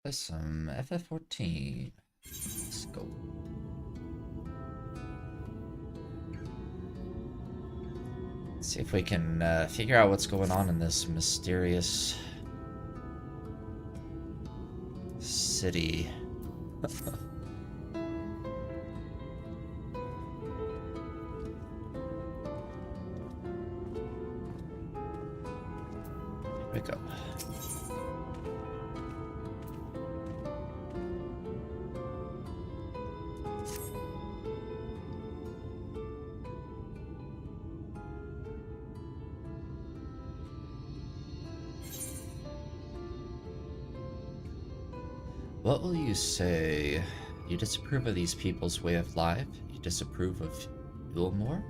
Play some FF14. Let's go. See if we can figure out what's going on in this mysterious city. Here we go. What will you say? You disapprove of these people's way of life? You disapprove of Ulmore?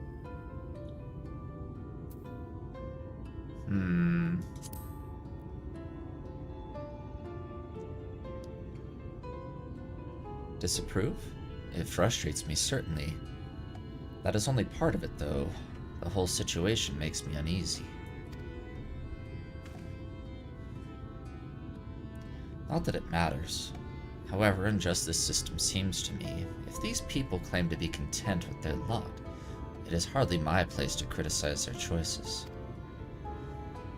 Disapprove? It frustrates me, certainly. That is only part of it, though. The whole situation makes me uneasy. Not that it matters. However unjust this system seems to me, if these people claim to be content with their lot, it is hardly my place to criticize their choices.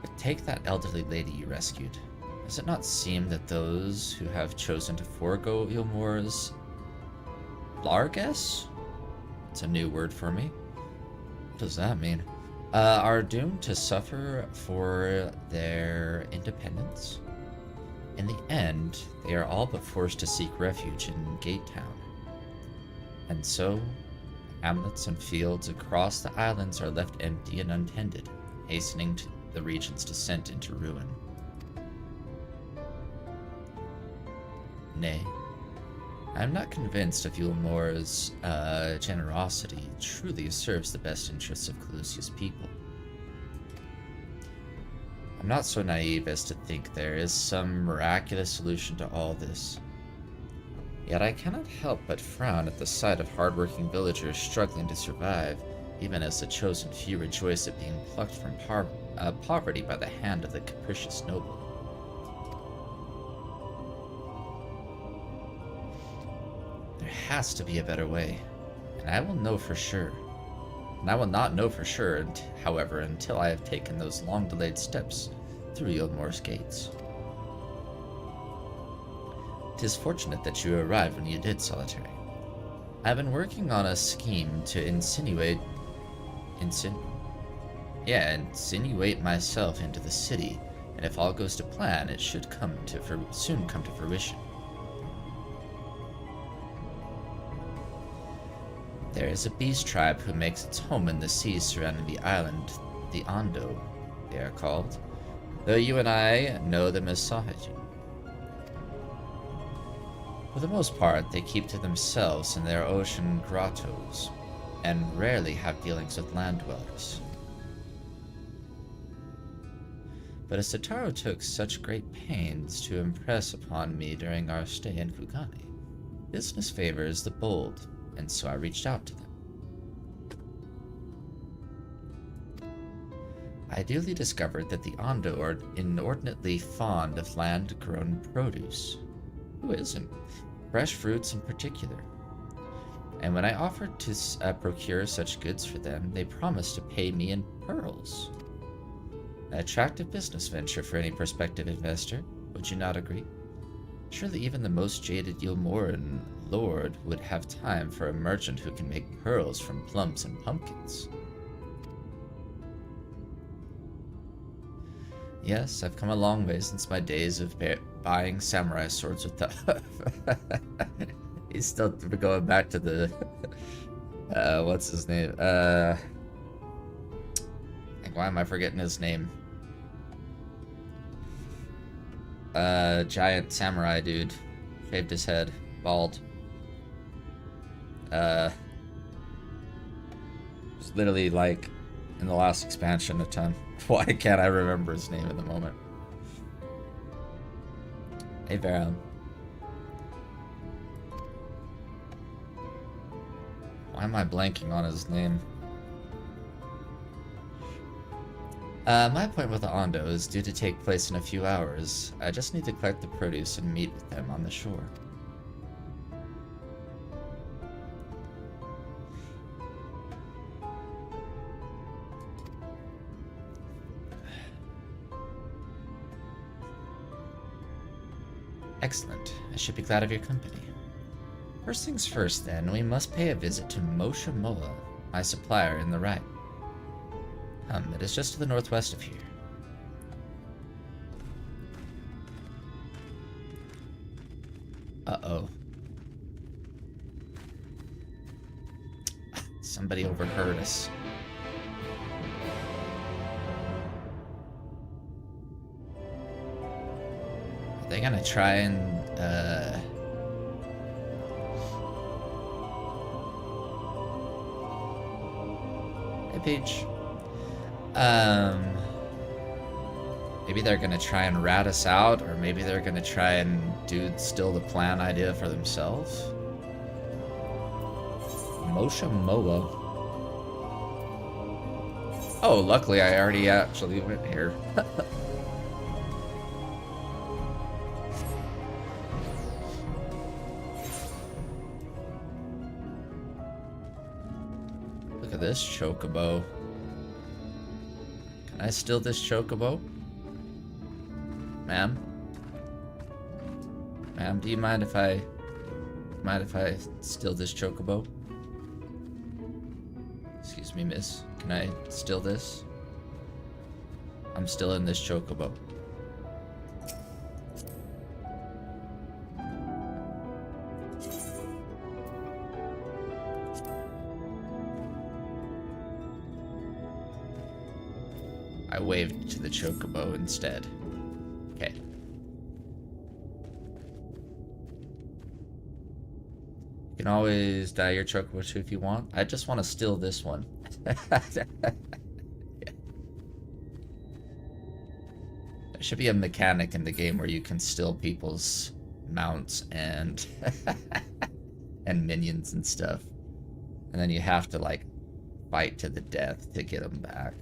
But take that elderly lady you rescued. Does it not seem that those who have chosen to forego Ilmore's largesse? It's a new word for me. What does that mean? Are doomed to suffer for their independence? In the end, they are all but forced to seek refuge in Gate Town. And so, hamlets and fields across the islands are left empty and untended, hastening to the region's descent into ruin. Nay, I am not convinced if Ulmore's generosity truly serves the best interests of Calusia's people. I'm not so naive as to think there is some miraculous solution to all this. Yet I cannot help but frown at the sight of hardworking villagers struggling to survive, even as the chosen few rejoice at being plucked from poverty by the hand of the capricious noble. There has to be a better way, and I will know for sure. And I will not know for sure, however, until I have taken those long-delayed steps through Yildmore's gates. 'Tis fortunate that you arrived when you did, Solitary. I've been working on a scheme to insinuate myself into the city, and if all goes to plan, it should soon come to fruition. There is a beast tribe who makes its home in the seas surrounding the island, the Ondo, they are called, though you and I know them as Sahajin. For the most part, they keep to themselves in their ocean grottos, and rarely have dealings with land dwellers. But as Sataro took such great pains to impress upon me during our stay in Kugane, business favors the bold, and so I reached out to them. I duly discovered that the Ondo are inordinately fond of land-grown produce. Who isn't? Fresh fruits in particular. And when I offered to procure such goods for them, they promised to pay me in pearls. An attractive business venture for any prospective investor, would you not agree? Surely even the most jaded Yulmoran lord would have time for a merchant who can make pearls from plums and pumpkins. Yes, I've come a long way since my days of buying samurai swords with the... He's still going back to the... what's his name? Why am I forgetting his name? Giant samurai dude. Shaved his head. Bald. It's literally like in the last expansion a ton. Why can't I remember his name in the moment? Hey, Varan. Why am I blanking on his name? My appointment with the Ondo is due to take place in a few hours. I just need to collect the produce and meet with them on the shore. Excellent. I should be glad of your company. First things first, then, we must pay a visit to Mosha Moa, my supplier in the right. It is just to the northwest of here. Uh-oh. Somebody overheard us. Are they gonna try and, Hey, Peach. Maybe they're gonna try and rat us out, or maybe they're gonna try and steal the plan idea for themselves. Mosha Moa. Oh, luckily I already actually went here. Look at this chocobo. Can I steal this chocobo? Ma'am? Ma'am, do you mind if I steal this chocobo? Excuse me, miss. Can I steal this? I'm still in this chocobo. I waved to the chocobo instead. Okay. You can always dye your chocobo too if you want. I just want to steal this one. Yeah. There should be a mechanic in the game where you can steal people's mounts and and minions and stuff. And then you have to like fight to the death to get them back.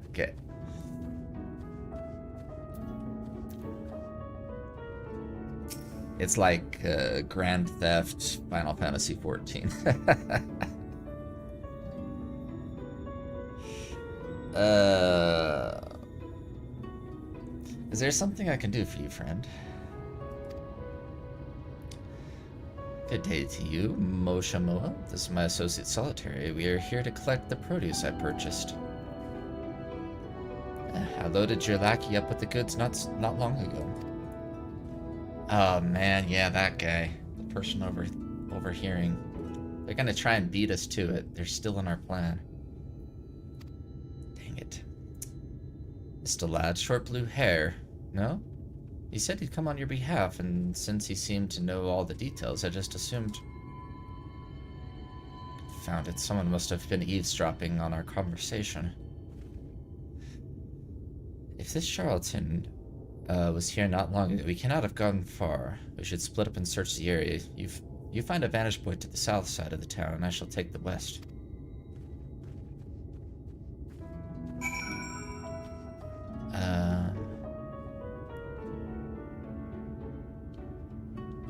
Okay. It's like Grand Theft Final Fantasy 14. Is there something I can do for you, friend? Good day to you, Mosha Moa. This is my associate Solitary. We are here to collect the produce I purchased. I loaded your lackey up with the goods not long ago. Oh man, yeah, that guy. The person overhearing. They're gonna try and beat us to it. They're still in our plan. Dang it. Just a lad, short blue hair. No? He said he'd come on your behalf, and since he seemed to know all the details, I just assumed... Found it. Someone must have been eavesdropping on our conversation. If this charlatan was here not long ago, we cannot have gone far. We should split up and search the area. You find a vantage point to the south side of the town, and I shall take the west.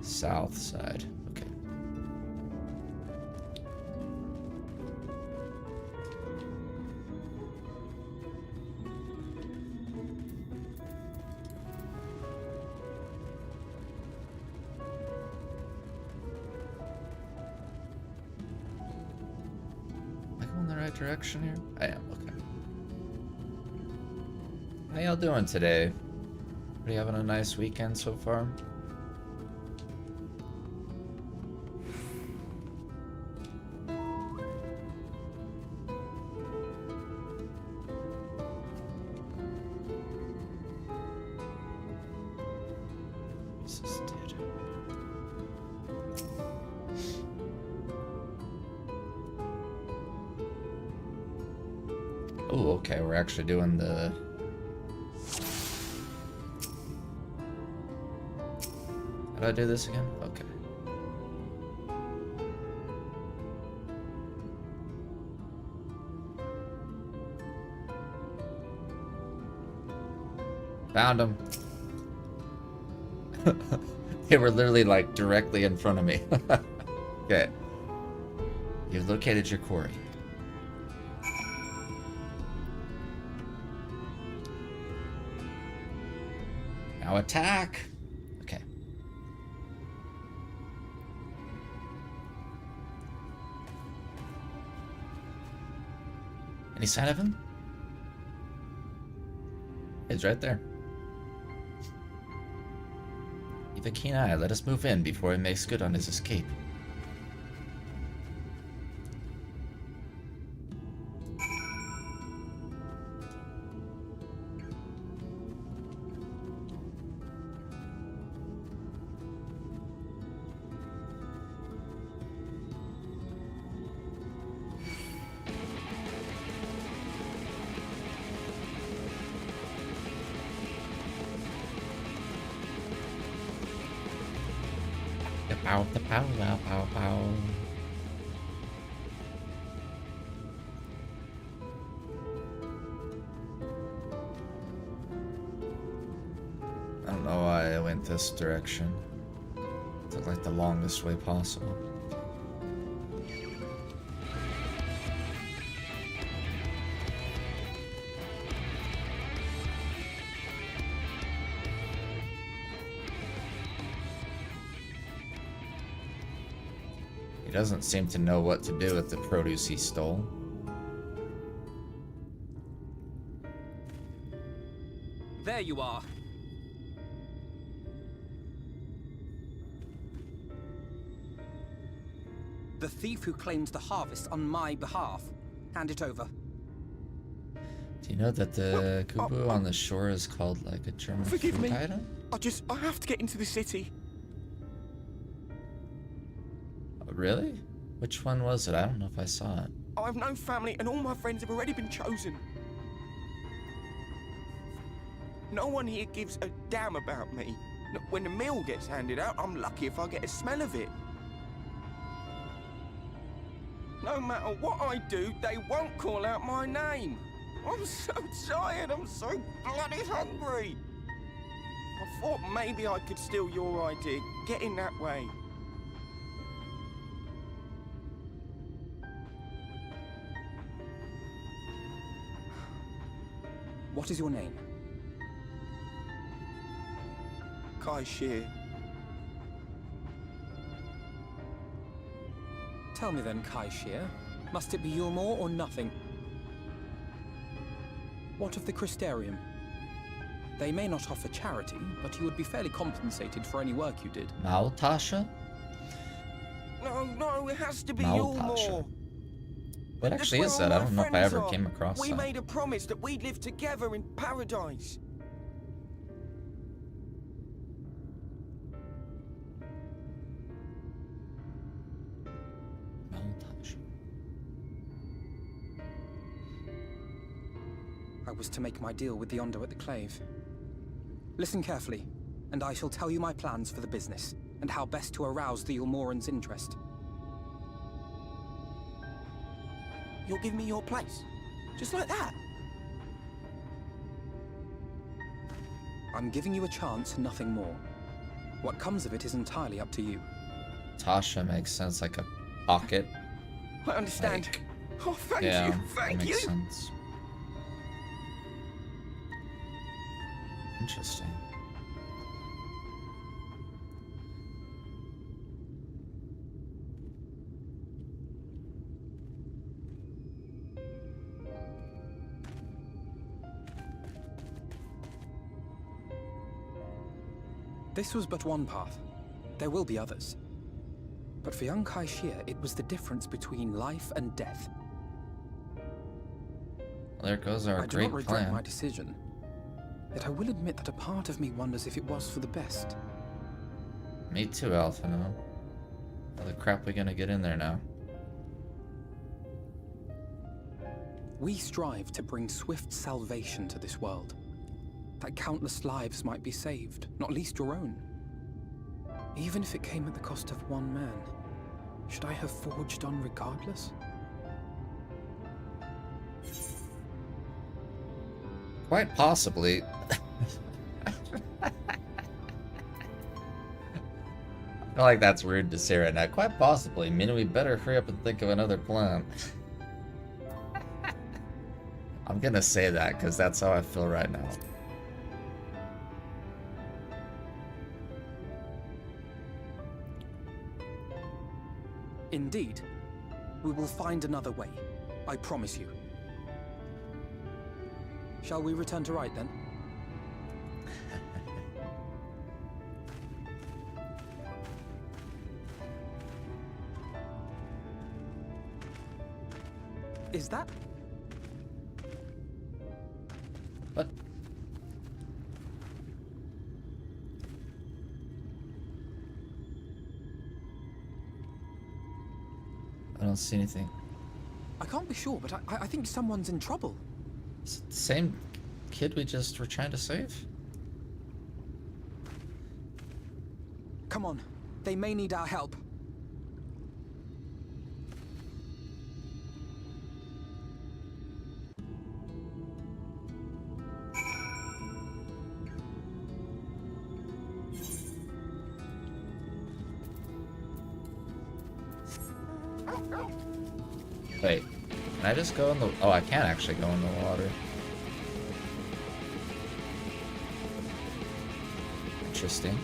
South side. Okay. Am I going in the right direction here? I am, okay. How y'all doing today? Are you having a nice weekend so far? Oh, okay, we're actually doing the... How do I do this again? Okay. Found them. They were literally like directly in front of me. Okay. You've located your quarry. Now attack! Okay. Any sign of him? He's right there. Keep a keen eye. Let us move in before he makes good on his escape. Pow, the pow, pow, pow, pow. I don't know why I went this direction. Took like the longest way possible. He doesn't seem to know what to do with the produce he stole. There you are. The thief who claims the harvest on my behalf. Hand it over. Do you know that the kubu on the shore is called like a German Forgive me. item? I have to get into the city. Really? Which one was it? I don't know if I saw it. I have no family and all my friends have already been chosen. No one here gives a damn about me. When the meal gets handed out, I'm lucky if I get a smell of it. No matter what I do, they won't call out my name. I'm so tired, I'm so bloody hungry. I thought maybe I could steal your idea, get in that way. What is your name? Kai Shear. Tell me then, Kai Shear. Must it be Yulmore or nothing? What of the Crystarium? They may not offer charity, but you would be fairly compensated for any work you did. Maltasha? No, it has to be Maltasha. Yulmore. What actually is that? I don't know if I ever came across We that. made a promise that we'd live together in paradise. Maltasha. I was to make my deal with the Ondo at the Clave. Listen carefully, and I shall tell you my plans for the business, and how best to arouse the Yulmoran's interest. You'll give me your place? Just like that? I'm giving you a chance, nothing more. What comes of it is entirely up to you. Tasha makes sense, like a pocket. I understand. Like, Oh, thank yeah, you, that thank you. makes sense. Interesting. This was but one path. There will be others. But for young Kai Shear, it was the difference between life and death. Well, there goes our I do great not regret plan. my decision. Yet I will admit that a part of me wonders if it was for the best. Me too, Alphino. How the crap we gonna get in there now? We strive to bring swift salvation to this world. That countless lives might be saved, not least your own. Even if it came at the cost of one man, should I have forged on regardless? Quite possibly. I feel like that's weird to say right now. Quite possibly. Meaning we better hurry up and think of another plan. I'm gonna say that because that's how I feel right now. Indeed. We will find another way. I promise you. Shall we return to Rite then? Is that? What? I don't see anything. I can't be sure, but I think someone's in trouble. Is it the same kid we just were trying to save? Come on. They may need our help. Wait, can I just go in the... Oh, I can actually go in the water. Interesting.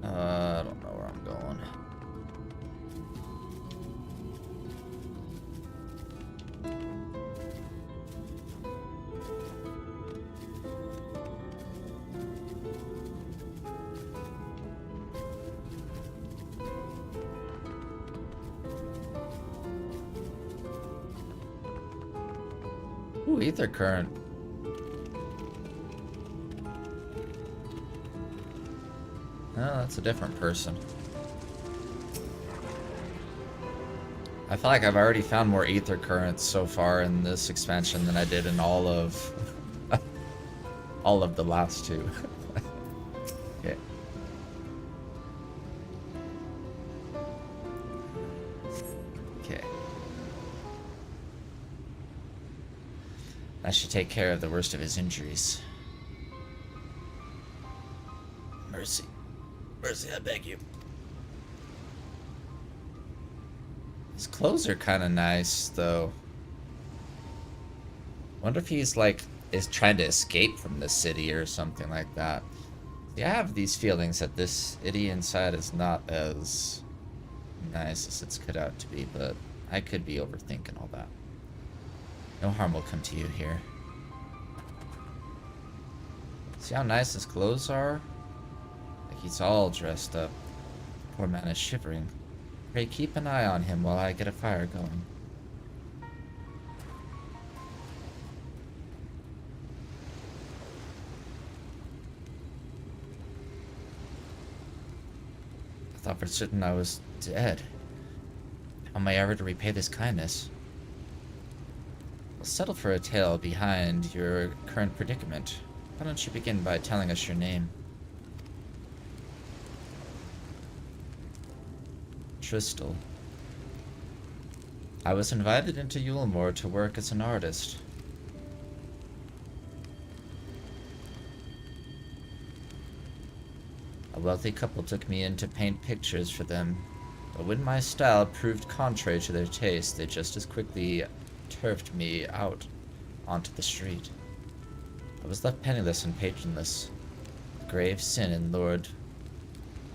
I don't know where I'm going. Ooh, ether current. Oh, that's a different person. I feel like I've already found more ether currents so far in this expansion than I did in all of all of the last two. Okay. Okay. That should take care of the worst of his injuries. Mercy. Mercy, I beg you. His clothes are kind of nice, though. Wonder if he's, like, is trying to escape from the city or something like that. See, I have these feelings that this city inside is not as nice as it's cut out to be, but I could be overthinking all that. No harm will come to you here. See how nice his clothes are? He's all dressed up. Poor man is shivering. Pray keep an eye on him while I get a fire going. I thought for certain I was dead. How am I ever to repay this kindness? We'll settle for a tale behind your current predicament. Why don't you begin by telling us your name? Tristal. I was invited into Yulemore to work as an artist. A wealthy couple took me in to paint pictures for them, but when my style proved contrary to their taste, they just as quickly turfed me out onto the street. I was left penniless and patronless. A grave sin in Lord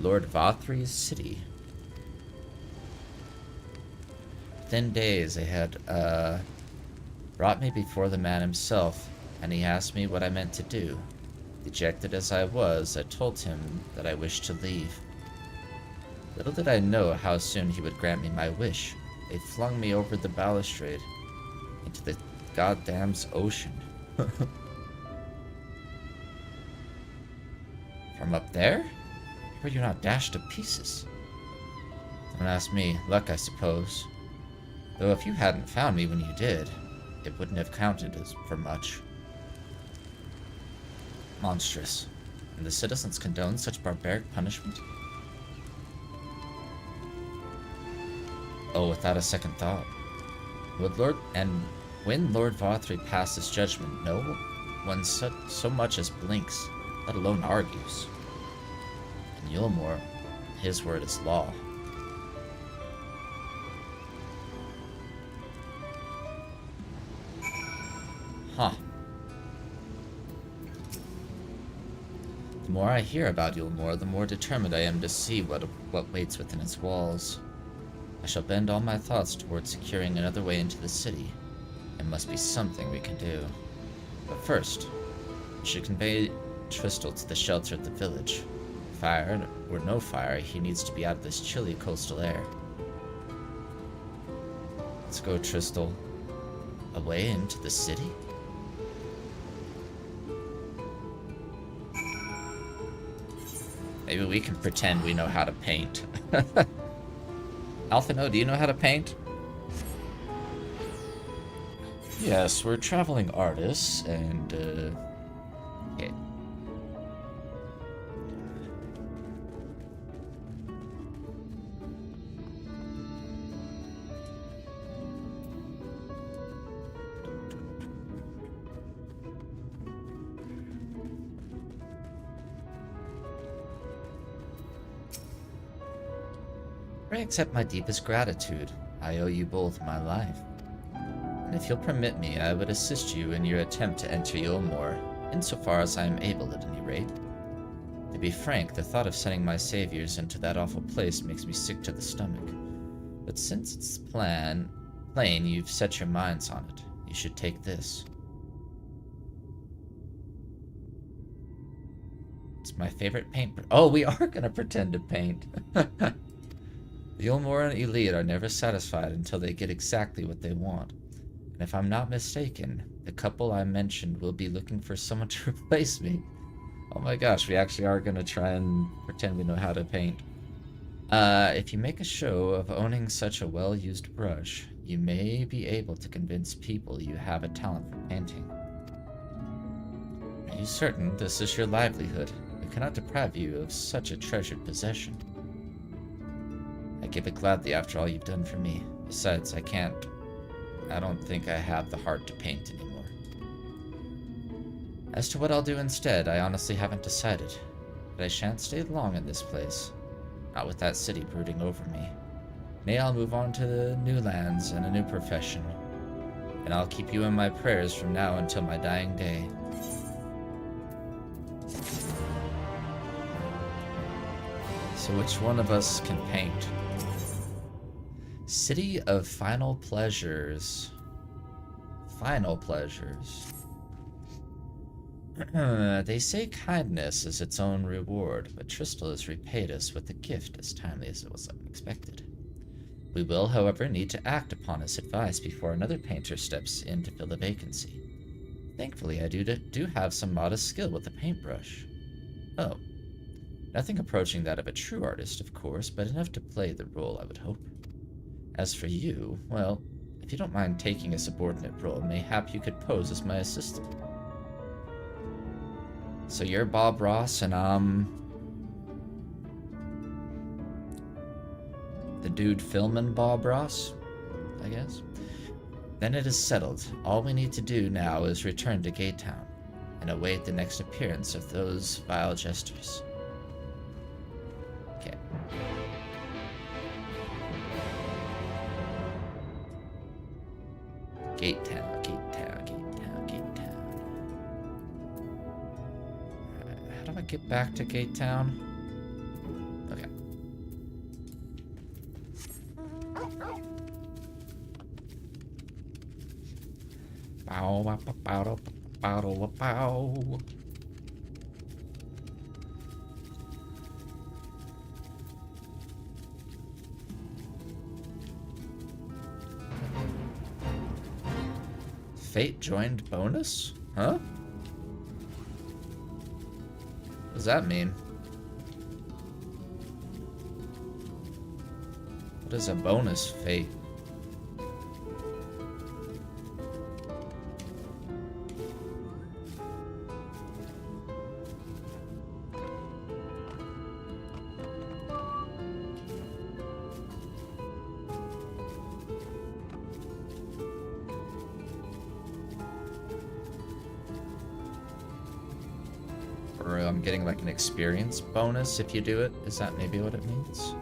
Vathri's city. Within days, they had brought me before the man himself, and he asked me what I meant to do. Dejected as I was, I told him that I wished to leave. Little did I know how soon he would grant me my wish. They flung me over the balustrade into the goddamn ocean. From up there? Were you not dashed to pieces? Don't ask me. Luck, I suppose. Though if you hadn't found me when you did, it wouldn't have counted as for much. Monstrous. And the citizens condone such barbaric punishment? Oh, without a second thought. When Lord Vothri passes judgment, no one so much as blinks, let alone argues. And Yulmore, his word is law. Huh. The more I hear about Yulmore, the more determined I am to see what waits within its walls. I shall bend all my thoughts towards securing another way into the city. There must be something we can do. But first, we should convey Tristal to the shelter of the village. Fire or no fire, he needs to be out of this chilly coastal air. Let's go, Tristal. Away into the city? Maybe we can pretend we know how to paint. Alphino, do you know how to paint? Yes, we're traveling artists, and, okay. Pray accept my deepest gratitude. I owe you both my life. And if you'll permit me, I would assist you in your attempt to enter Yulmore, insofar as I am able at any rate. To be frank, the thought of sending my saviors into that awful place makes me sick to the stomach. But since it's plain you've set your minds on it, you should take this. It's my favorite paint. Oh, we are gonna pretend to paint. The Yulmore and Elite are never satisfied until they get exactly what they want. And if I'm not mistaken, the couple I mentioned will be looking for someone to replace me. Oh my gosh, we actually are going to try and pretend we know how to paint. If you make a show of owning such a well-used brush, you may be able to convince people you have a talent for painting. Are you certain this is your livelihood? We cannot deprive you of such a treasured possession. I give it gladly after all you've done for me. Besides, I don't think I have the heart to paint anymore. As to what I'll do instead, I honestly haven't decided. But I shan't stay long in this place. Not with that city brooding over me. Nay, I'll move on to the new lands and a new profession. And I'll keep you in my prayers from now until my dying day. So which one of us can paint? City of Final Pleasures. Final Pleasures. They say kindness is its own reward, but Tristal has repaid us with a gift as timely as it was unexpected. We will, however, need to act upon his advice before another painter steps in to fill the vacancy. Thankfully, I do have some modest skill with the paintbrush. Oh. Nothing approaching that of a true artist, of course, but enough to play the role, I would hope. As for you, well, if you don't mind taking a subordinate role, mayhap you could pose as my assistant. So you're Bob Ross, and I'm the dude filming Bob Ross, I guess. Then it is settled. All we need to do now is return to Gate Town and await the next appearance of those vile jesters. Okay. Gate Town, Gate Town, Gate Town, Gate Town. How do I get back to Gate Town? Okay. Bow, bow, bow, bow, bow, bow. Fate joined bonus? Huh? What does that mean? What is a bonus fate? Or I'm getting like an experience bonus if you do it. Is that maybe what it means?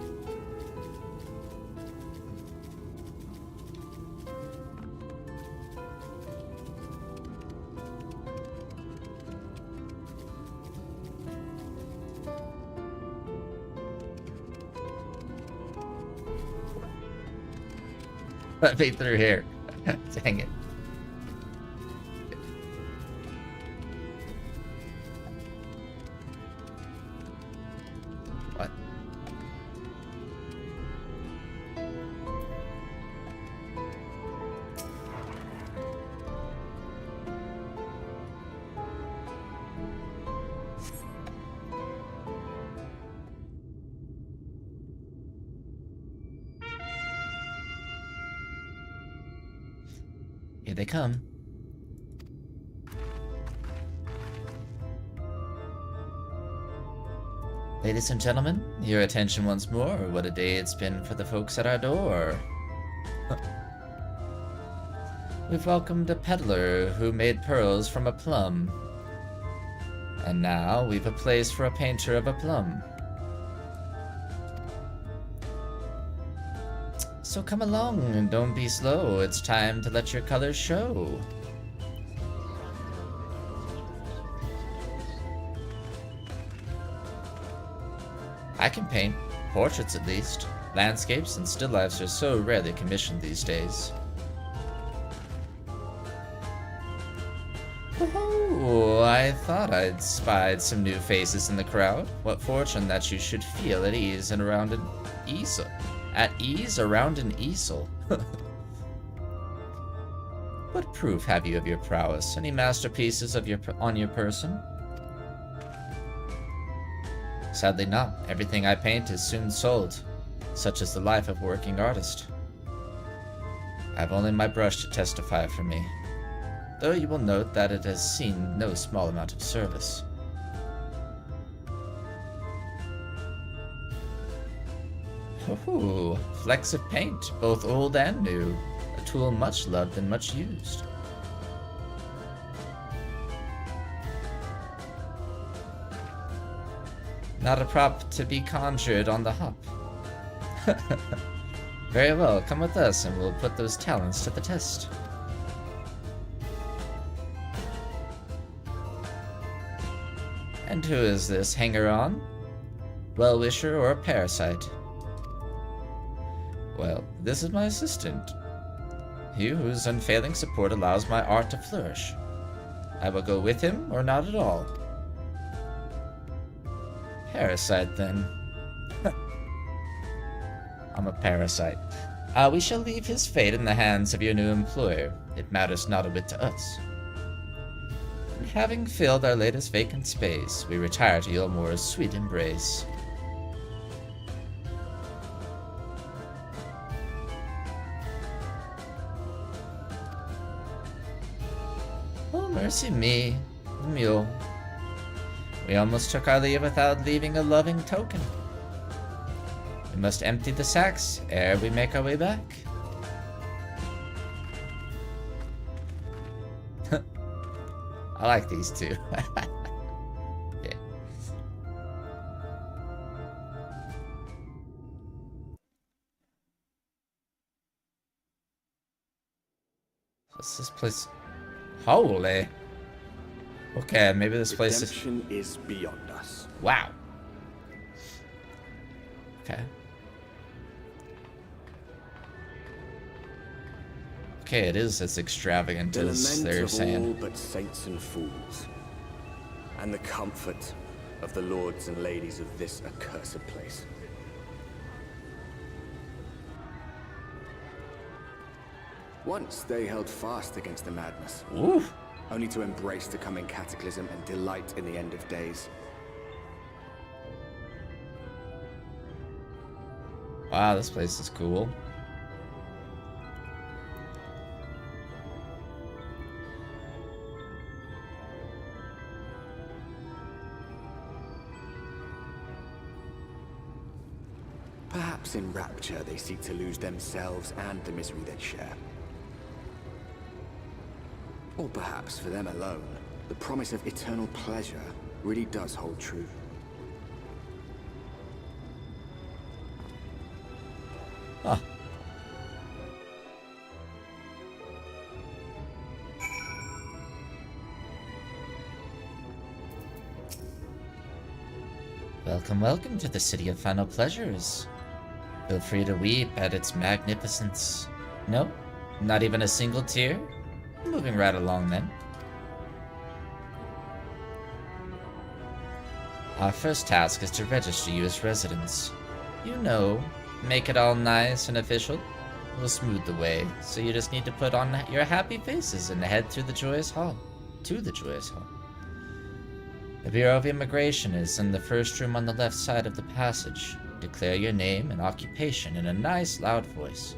Let me through here. Dang it. What? Here they come. Ladies and gentlemen, your attention once more. What a day it's been for the folks at our door. We've welcomed a peddler who made pearls from a plum. And now we've a place for a painter of a plum. So come along and don't be slow. It's time to let your colors show. I can paint, portraits at least. Landscapes and still lifes are so rarely commissioned these days. Oh, I thought I'd spied some new faces in the crowd. What fortune that you should feel at ease and around an easel. At ease around an easel. What proof have you of your prowess? Any masterpieces of on your person? Sadly not. Everything I paint is soon sold. Such is the life of a working artist. I have only my brush to testify for me, though you will note that it has seen no small amount of service. Ooh, flecks of paint, both old and new. A tool much loved and much used. Not a prop to be conjured on the hop. Very well, come with us and we'll put those talents to the test. And who is this hanger-on? Well-wisher or a parasite? Well, this is my assistant. He whose unfailing support allows my art to flourish. I will go with him or not at all. Parasite, then. I'm a parasite. We shall leave his fate in the hands of your new employer. It matters not a whit to us. And having filled our latest vacant space, we retire to Yulmore's sweet embrace. Oh, mercy me, the mule. We almost took our leave without leaving a loving token. We must empty the sacks ere we make our way back. I like these two. Yeah. What's this place? Holy. Okay, maybe this place is... Redemption is beyond us. Wow. Okay. Okay, it is as extravagant The as lament they're of saying. all but saints and fools, and the comfort of the lords and ladies of this accursed place. Once they held fast against the madness, Ooh. only to embrace the coming cataclysm and delight in the end of days. Wow, this place is cool. Perhaps in rapture they seek to lose themselves and the misery they share. Or perhaps for them alone, the promise of eternal pleasure really does hold true. Huh. Welcome, welcome to the City of Final Pleasures. Feel free to weep at its magnificence. No? Not even a single tear? Moving right along then. Our first task is to register you as residents. You know, make it all nice and official. We'll smooth the way, so you just need to put on your happy faces and head through the Joyous Hall. To the Joyous Hall. The Bureau of Immigration is in the first room on the left side of the passage. Declare your name and occupation in a nice loud voice.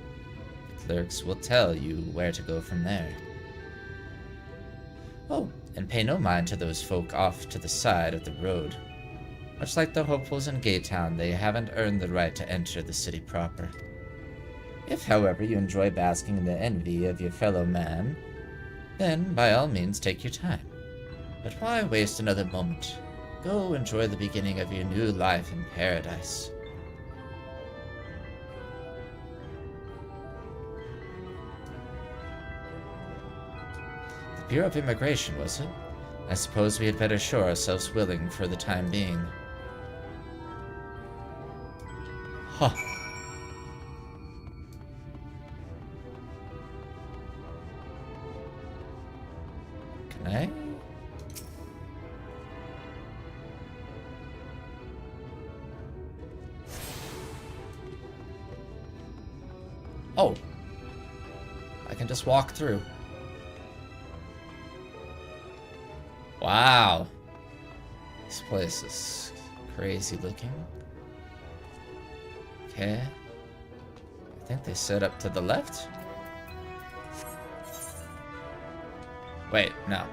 The clerks will tell you where to go from there. Oh, and pay no mind to those folk off to the side of the road. Much like the hopefuls in Gaytown, they haven't earned the right to enter the city proper. If, however, you enjoy basking in the envy of your fellow man, then by all means take your time. But why waste another moment? Go enjoy the beginning of your new life in paradise. The Bureau of Immigration, was it? I suppose we had better show ourselves willing for the time being. Huh. Can I? Oh. I can just walk through. Wow. This place is crazy looking. Okay. I think they set up to the left. Wait, no.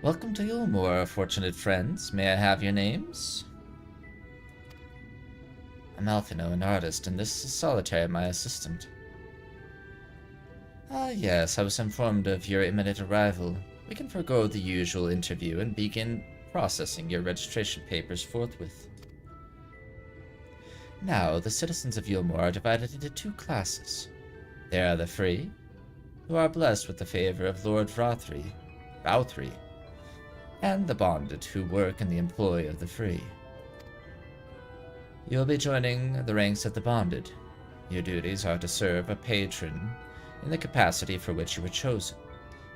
Welcome to Yulmore, fortunate friends. May I have your names? I'm Alphino, an artist, and this is Solitaire, my assistant. Ah, yes, I was informed of your imminent arrival. We can forego the usual interview and begin processing your registration papers forthwith. Now, the citizens of Yulmore are divided into two classes. There are the free, who are blessed with the favor of Lord Vauthry, and the bonded, who work in the employ of the free. You will be joining the ranks of the bonded. Your duties are to serve a patron in the capacity for which you were chosen.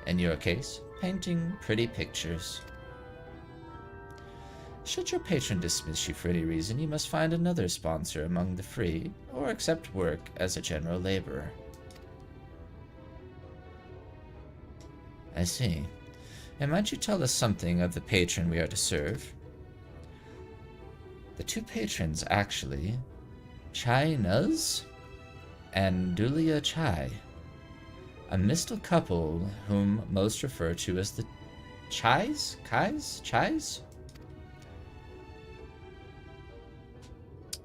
In your case, painting pretty pictures. Should your patron dismiss you for any reason, you must find another sponsor among the free, or accept work as a general laborer. I see. And might you tell us something of the patron we are to serve? The two patrons, actually, Chai Nuz and Dulia Chai, a mystal couple whom most refer to as the Chais? Chais?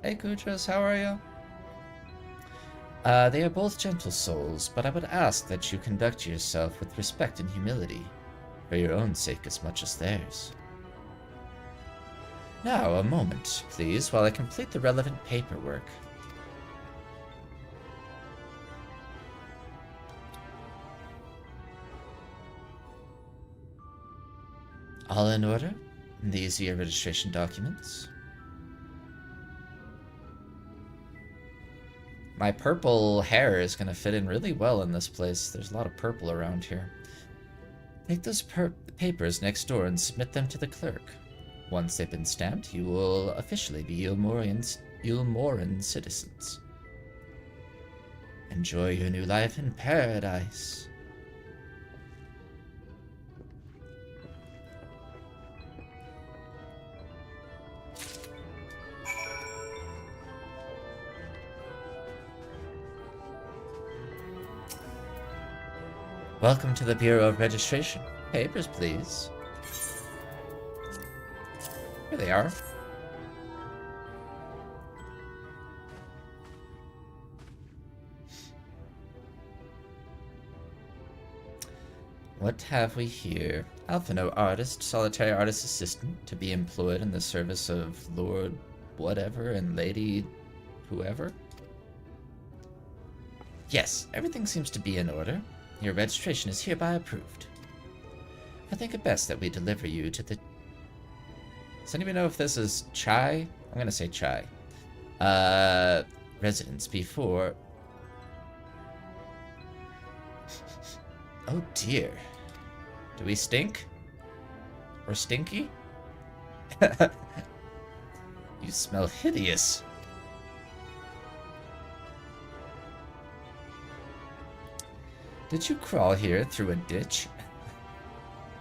Hey Kudras, how are you? They are both gentle souls, but I would ask that you conduct yourself with respect and humility, for your own sake as much as theirs. Now, a moment, please, while I complete the relevant paperwork. All in order? These are your registration documents. My purple hair is going to fit in really well in this place. There's a lot of purple around here. Take those papers next door and submit them to the clerk. Once they've been stamped, you will officially be Ulmoran citizens. Enjoy your new life in paradise. Welcome to the Bureau of Registration. Papers, please. Here they are. What have we here? Alphino artist, solitary artist assistant, to be employed in the service of Lord whatever and Lady whoever? Yes, everything seems to be in order. Your registration is hereby approved. I think it best that we deliver you to the... Does anyone know if this is Chai? I'm gonna say Chai. Residence before... Oh dear. Do we stink? Or stinky? You smell hideous. Did you crawl here through a ditch?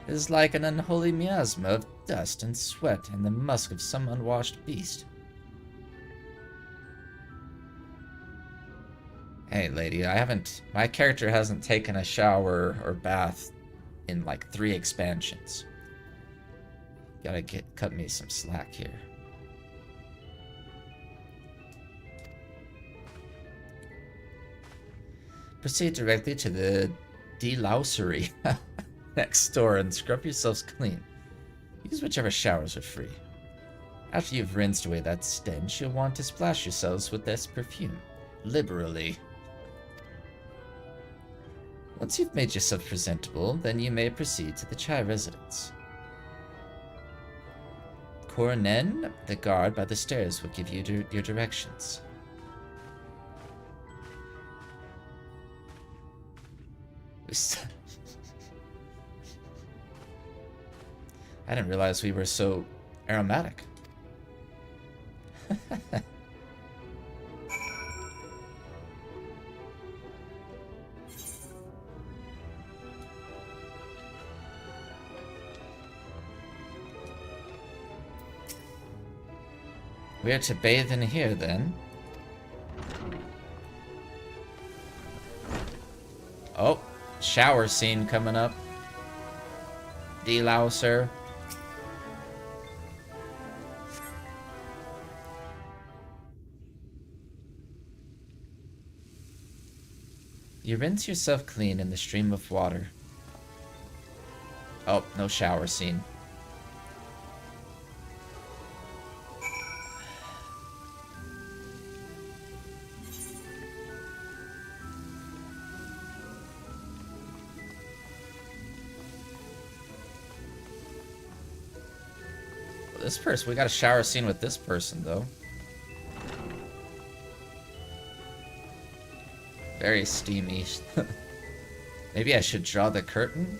It is like an unholy miasma of dust and sweat and the musk of some unwashed beast. Hey, lady, my character hasn't taken a shower or bath in like 3 expansions. Gotta cut me some slack here. Proceed directly to the delousery next door and scrub yourselves clean. Use whichever showers are free. After you've rinsed away that stench, you'll want to splash yourselves with this perfume. Liberally. Once you've made yourself presentable, then you may proceed to the Chai residence. Koronen, the guard by the stairs, will give you your directions. I didn't realize we were so aromatic. We're to bathe in here, then. Oh, shower scene coming up. Delouser. You rinse yourself clean in the stream of water. Oh, no shower scene. This person, we got a shower scene with this person, though. Very steamy. Maybe I should draw the curtain?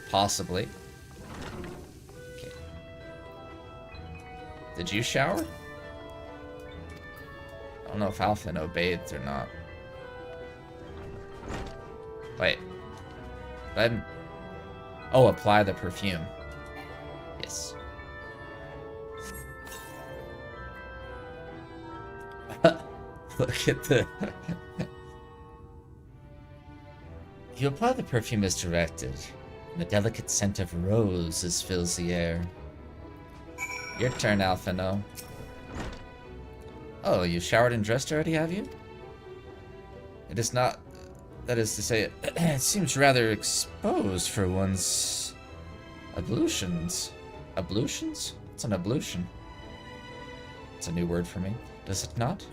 Possibly. Okay. Did you shower? I don't know if Alphino bathed or not. Wait. Oh, apply the perfume. Yes. Look at the... You apply the perfume as directed. The delicate scent of roses fills the air. Your turn, Alphino. Oh, you showered and dressed already, have you? It is not... That is to say, it seems rather exposed for one's ablutions. Ablutions? It's an ablution. It's a new word for me. Does it not?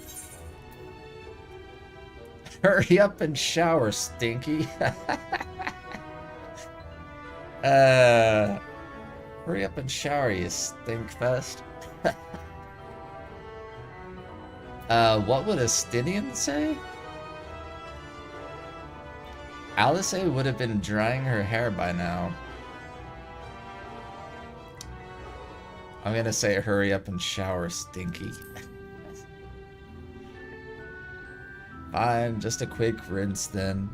Hurry up and shower, Stinky. Hurry up and shower, you stinkfest. What would a Stinian say? Alice would have been drying her hair by now. I'm gonna say hurry up and shower, Stinky. Fine, just a quick rinse then.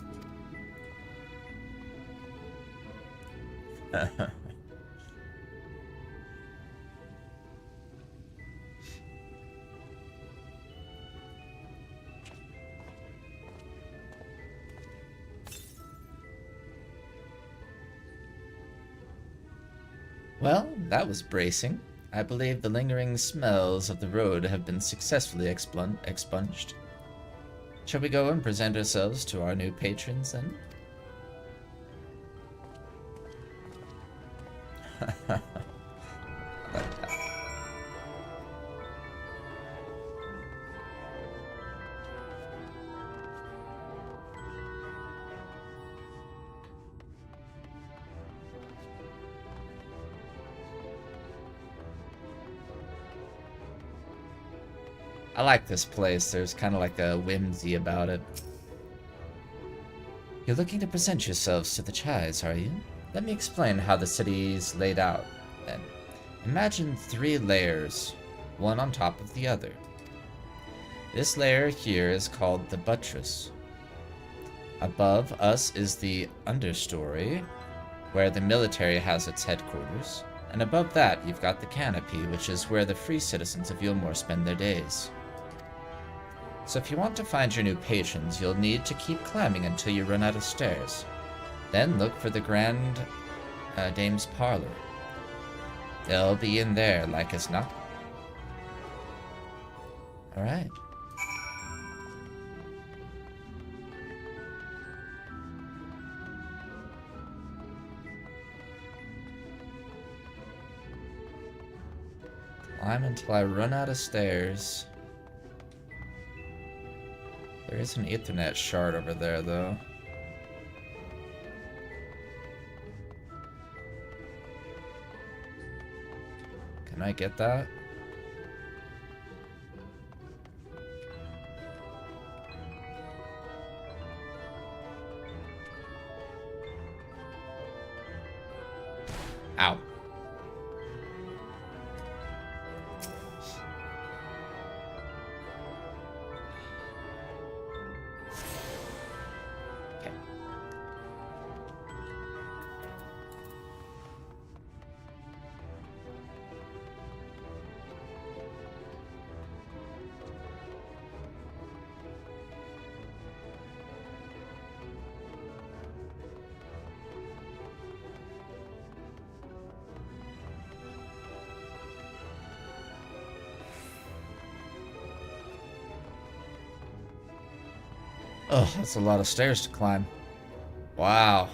Well, that was bracing. I believe the lingering smells of the road have been successfully expunged. Shall we go and present ourselves to our new patrons then? I like this place. There's kind of like a whimsy about it. You're looking to present yourselves to the Chais, are you? Let me explain how the city's laid out, then. Imagine 3 layers, one on top of the other. This layer here is called the buttress. Above us is the understory, where the military has its headquarters. And above that, you've got the canopy, which is where the free citizens of Yulmore spend their days. So if you want to find your new patrons, you'll need to keep climbing until you run out of stairs. Then look for the Grand Dame's parlor. They'll be in there, like as not. Alright. Climb until I run out of stairs. There is an Ethernet shard over there, though. Can I get that? Ow. Oh, that's a lot of stairs to climb. Wow.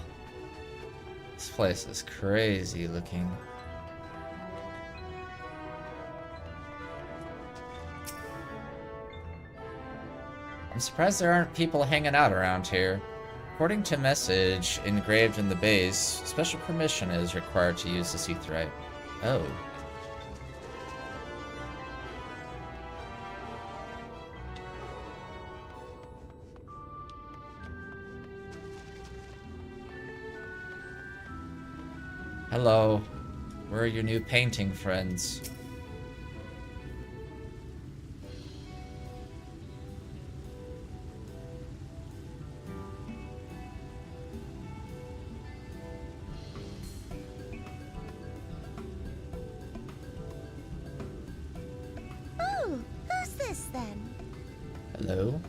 This place is crazy looking. I'm surprised there aren't people hanging out around here. According to message engraved in the base, special permission is required to use this aetheryte. Oh. Hello. Where are your new painting friends? Oh, who's this then? Hello?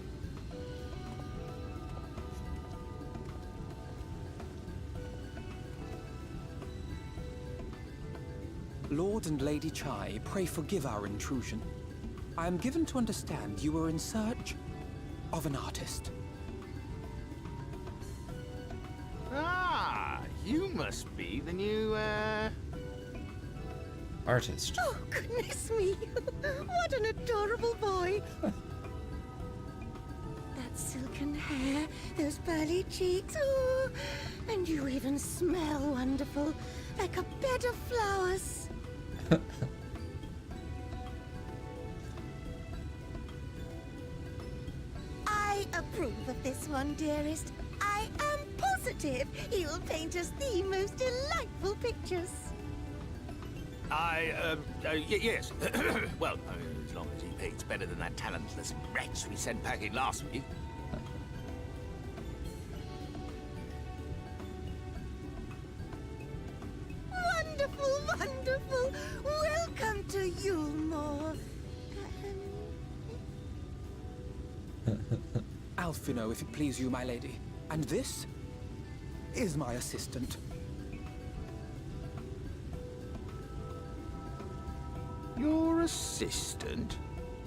Lord and Lady Chai, pray forgive our intrusion. I am given to understand you were in search of an artist. Ah, you must be the new, Artist. Oh, goodness me. What an adorable boy. That silken hair, those pearly cheeks. Oh, and you even smell wonderful, like a bed of flowers. I approve of this one, dearest. I am positive he'll paint us the most delightful pictures. Yes. Well, as long as he paints better than that talentless wretch we sent packing last week. Wonderful, wonderful. Welcome to Yulmore. Alphino, if it please you, my lady. And this is my assistant. Your assistant?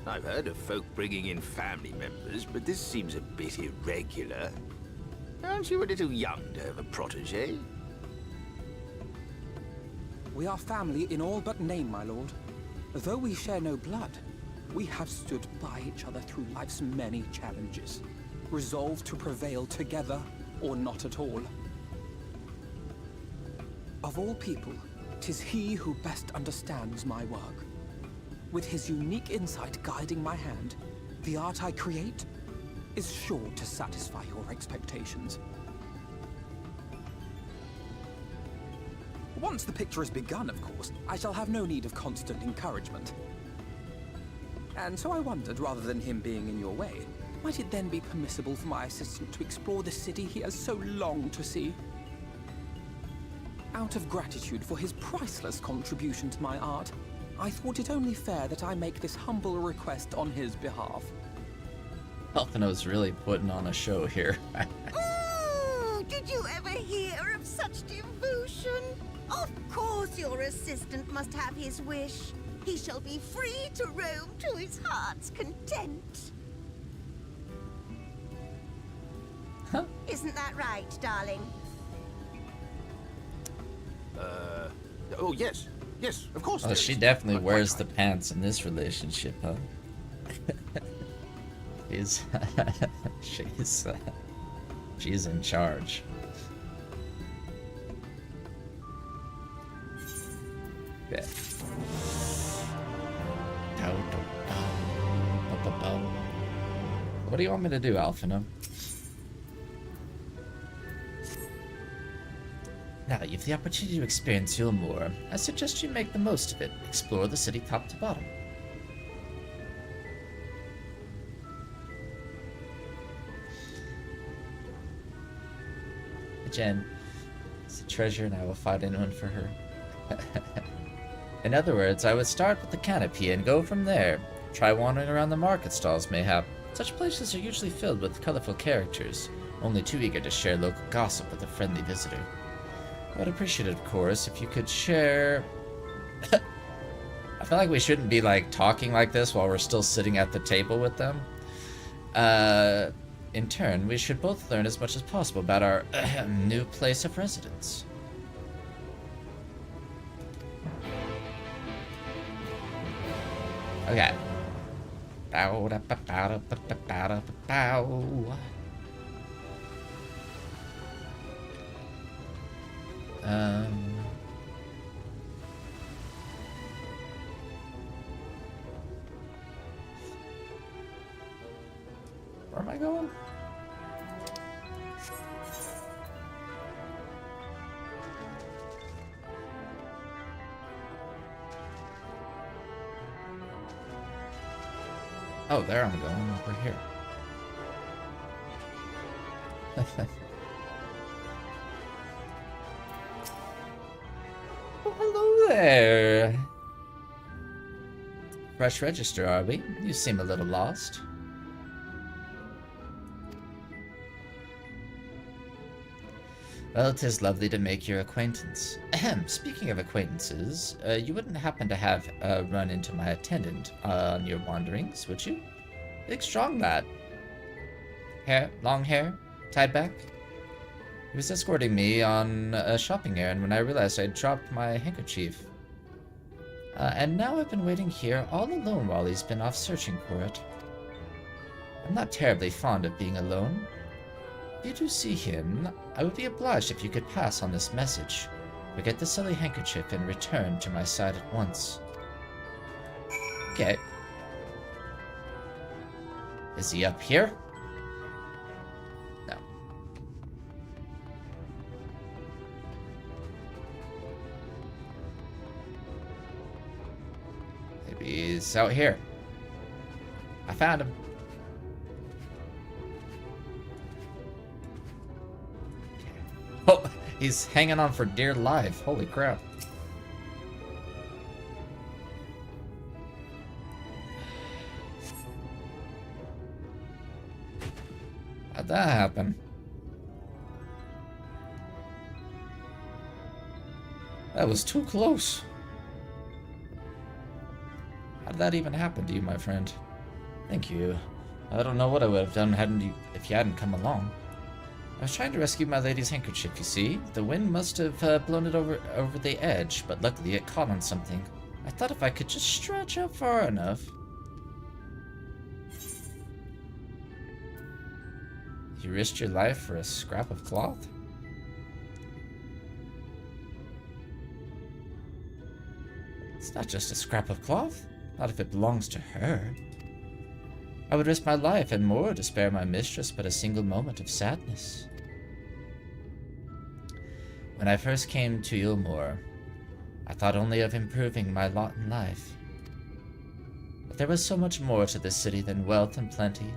I've heard of folk bringing in family members, but this seems a bit irregular. Aren't you a little young to have a protege? We are family in all but name, my lord. Though we share no blood, we have stood by each other through life's many challenges, resolved to prevail together or not at all. Of all people, 'tis he who best understands my work. With his unique insight guiding my hand, the art I create is sure to satisfy your expectations. Once the picture is begun, of course, I shall have no need of constant encouragement. And so I wondered, rather than him being in your way, might it then be permissible for my assistant to explore the city he has so longed to see? Out of gratitude for his priceless contribution to my art, I thought it only fair that I make this humble request on his behalf. Alphino's really putting on a show here. Did you ever hear of such devotion? Of course your assistant must have his wish. He shall be free to roam to his heart's content. Huh? Isn't that right, darling? Oh, yes. Yes, of course. Well, she definitely wears the pants in this relationship, huh? she's in charge. Yeah. What do you want me to do, Alphino? Now that you have the opportunity to experience Yulmore, I suggest you make the most of it. Explore the city top to bottom. Jen, it's a treasure and I will find anyone for her. In other words, I would start with the canopy and go from there. Try wandering around the market stalls, mayhap. Such places are usually filled with colorful characters, only too eager to share local gossip with a friendly visitor. I would appreciate it, of course, if you could share... I feel like we shouldn't be, like, talking like this while we're still sitting at the table with them. In turn, we should both learn as much as possible about our new place of residence. Okay. Where am I going? Oh, there I'm going, over here. Oh, hello there. Fresh register, are we? You seem a little lost. Well, 'tis lovely to make your acquaintance. Ahem, speaking of acquaintances, you wouldn't happen to have run into my attendant on your wanderings, would you? Big, strong lad. Long hair, tied back. He was escorting me on a shopping errand when I realized I'd dropped my handkerchief. And now I've been waiting here all alone while he's been off searching for it. I'm not terribly fond of being alone. If you do see him, I would be obliged if you could pass on this message. Forget the silly handkerchief and return to my side at once. Okay. Is he up here? No. He's out here. I found him. Oh, he's hanging on for dear life. Holy crap. How'd that happen? That was too close. How did that even happen to you, my friend? Thank you. I don't know what I would have done if you hadn't come along. I was trying to rescue my lady's handkerchief, you see. The wind must have blown it over the edge, but luckily it caught on something. I thought if I could just stretch up far enough. You risked your life for a scrap of cloth? It's not just a scrap of cloth. Not if it belongs to her. I would risk my life and more to spare my mistress but a single moment of sadness. When I first came to Yulmore, I thought only of improving my lot in life. But there was so much more to this city than wealth and plenty.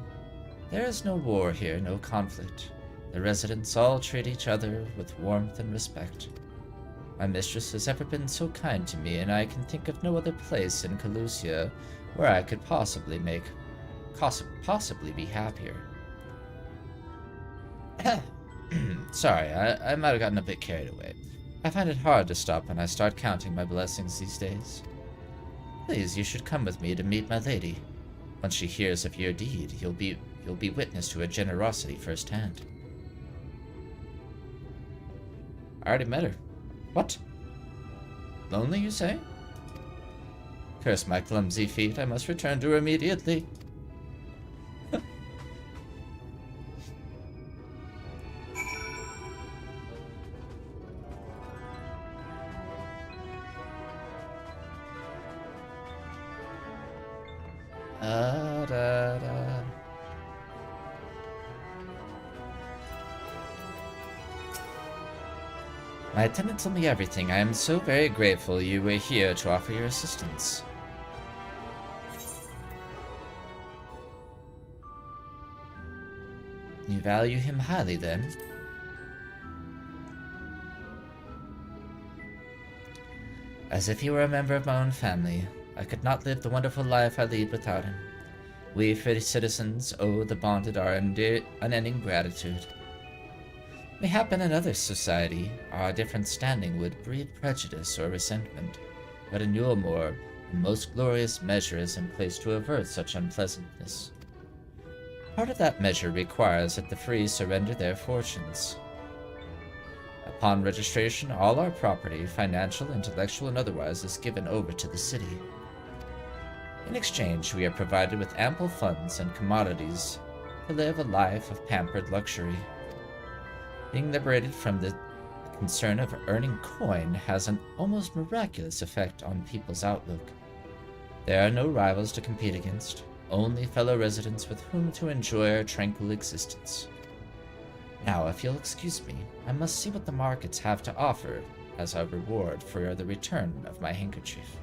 There is no war here, no conflict. The residents all treat each other with warmth and respect. My mistress has ever been so kind to me, and I can think of no other place in Calusia where I could possibly be happier. Sorry, I might have gotten a bit carried away. I find it hard to stop when I start counting my blessings these days. Please, you should come with me to meet my lady. Once she hears of your deed, you'll be witness to her generosity firsthand. I already met her. What? Lonely, you say? Curse my clumsy feet, I must return to her immediately. My attendant told me everything. I am so very grateful you were here to offer your assistance. You value him highly, then? As if he were a member of my own family. I could not live the wonderful life I lead without him. We free citizens owe the bonded our unending gratitude. Mayhap in another society, our different standing would breed prejudice or resentment, but in Yulmore, a most glorious measure is in place to avert such unpleasantness. Part of that measure requires that the free surrender their fortunes. Upon registration, all our property, financial, intellectual, and otherwise, is given over to the city. In exchange, we are provided with ample funds and commodities to live a life of pampered luxury. Being liberated from the concern of earning coin has an almost miraculous effect on people's outlook. There are no rivals to compete against, only fellow residents with whom to enjoy our tranquil existence. Now, if you'll excuse me, I must see what the markets have to offer as a reward for the return of my handkerchief.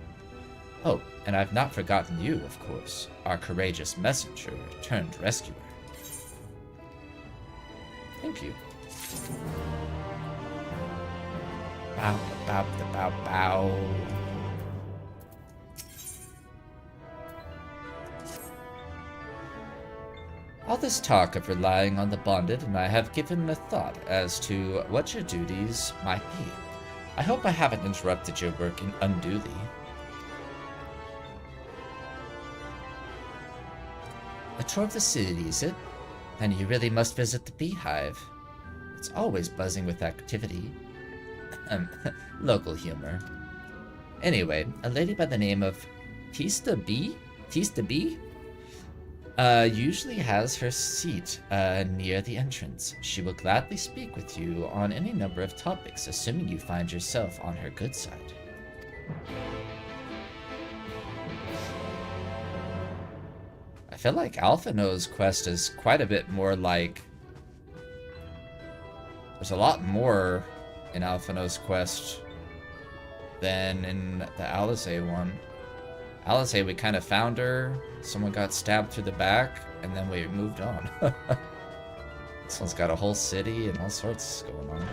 Oh, and I've not forgotten you, of course, our courageous messenger turned rescuer. Thank you. Bow, bow, bow, bow. All this talk of relying on the bonded, and I have given a thought as to what your duties might be. I hope I haven't interrupted your work unduly. A tour of the city, is it? Then you really must visit the beehive. It's always buzzing with activity. Local humor. Anyway, a lady by the name of Tista B usually has her seat near the entrance. She will gladly speak with you on any number of topics, assuming you find yourself on her good side. I feel like Alphino's quest is quite a bit more like... There's a lot more in Alphino's quest than in the Alizé one. I'll say we kind of found her. Someone got stabbed through the back, and then we moved on. This one's got a whole city and all sorts going on.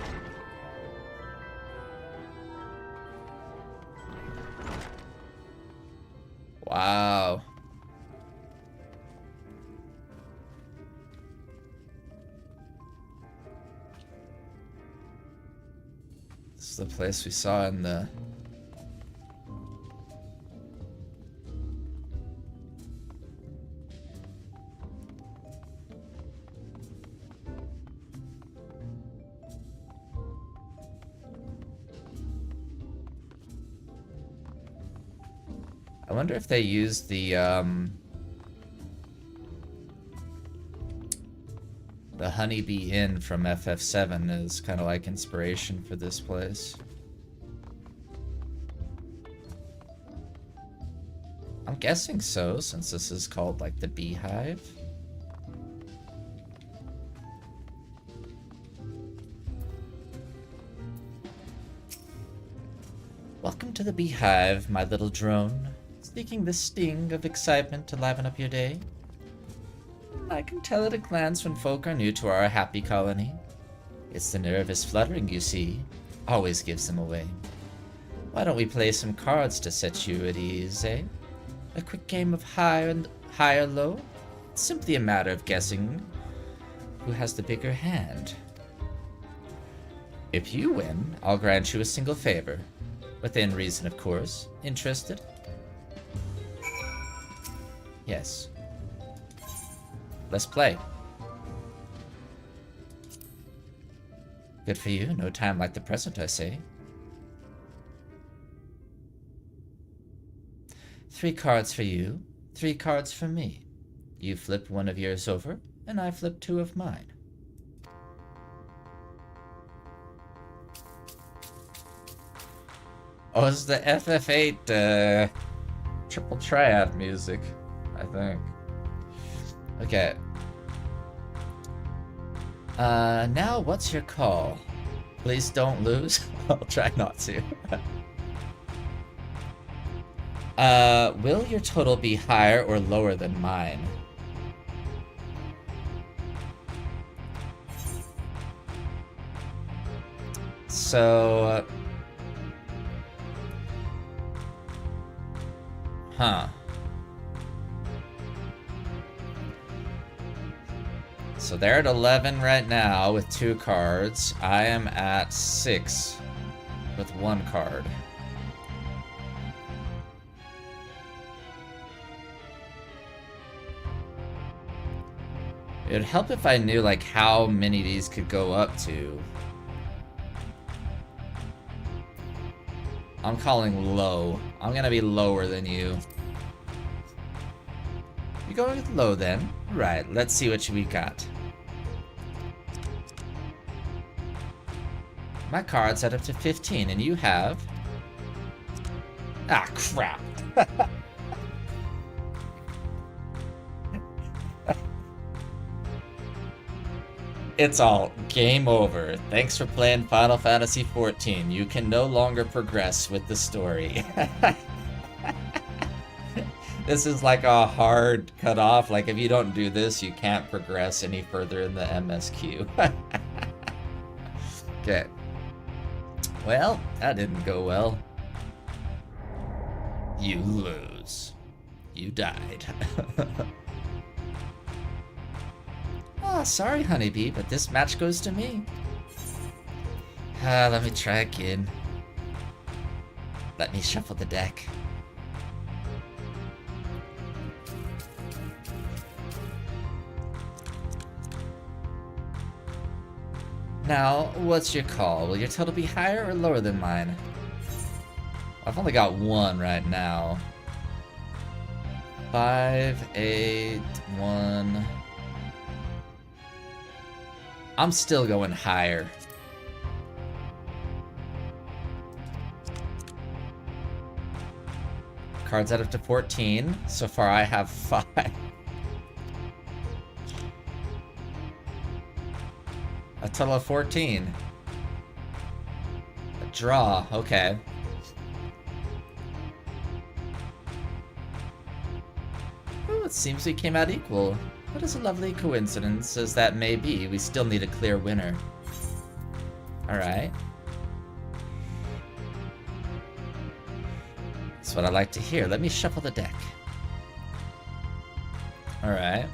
Wow. This is the place we saw in the... I wonder if they used the Honeybee Inn from FF7 as kind of like inspiration for this place. I'm guessing so, since this is called like the Beehive. Welcome to the Beehive, my little drone. Seeking the sting of excitement to liven up your day? I can tell at a glance when folk are new to our happy colony. It's the nervous fluttering, you see. Always gives them away. Why don't we play some cards to set you at ease, eh? A quick game of high or low? It's simply a matter of guessing who has the bigger hand. If you win, I'll grant you a single favor. Within reason, of course. Interested? Yes. Let's play. Good for you. No time like the present, I say. 3 cards for you, 3 cards for me. You flip one of yours over, and I flip 2 of mine. Oh, it's the FF8 triple triad music, I think. Okay. Now what's your call? Please don't lose. I'll try not to. Will your total be higher or lower than mine? So... Huh. So they're at 11 right now with 2 cards. I am at 6 with 1 card. It'd help if I knew like how many these could go up to. I'm calling low. I'm gonna be lower than you. You going with low then? Right, let's see what we got. My card's set up to 15 and you have... Ah, crap. It's all game over. Thanks for playing Final Fantasy XIV. You can no longer progress with the story. This is like a hard cutoff. Like if you don't do this, you can't progress any further in the MSQ. Okay. Well, that didn't go well. You lose. You died. Oh, sorry, Honeybee, but this match goes to me. Let me try again. Let me shuffle the deck. Now, what's your call? Will your total be higher or lower than mine? I've only got 1 right now. 5, 8, 1... I'm still going higher. Cards add up to 14. So far I have 5. A total of 14. A draw, okay. seems we came out equal. What is a lovely coincidence as that may be, we still need a clear winner. Alright. That's what I like to hear. Let me shuffle the deck. Alright.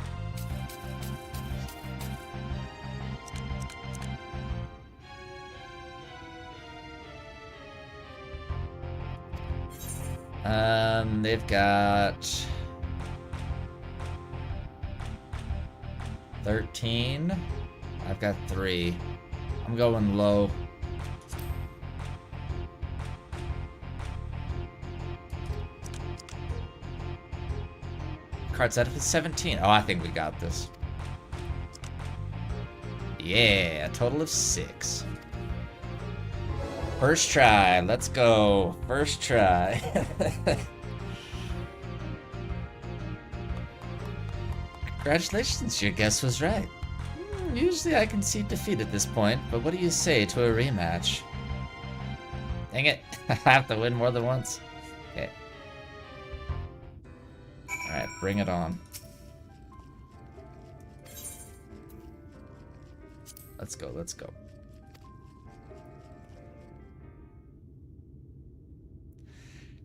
They've got 13. I've got 3. I'm going low. Cards out of 17. Oh, I think we got this. Yeah, a total of 6. First try, let's go. First try. Congratulations, your guess was right. Usually I concede defeat at this point, but what do you say to a rematch? Dang it, I have to win more than once. Okay. Alright, bring it on. Let's go, let's go.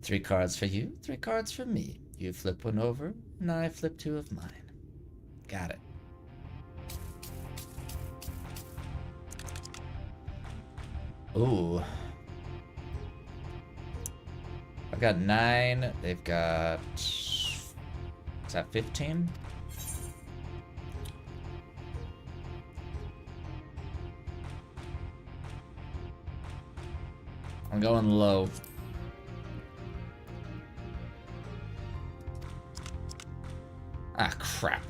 Three cards for you, 3 cards for me. You flip one over, and I flip 2 of mine. Got it. Ooh. I've got 9. They've got... Is that 15? I'm going low. Ah, crap.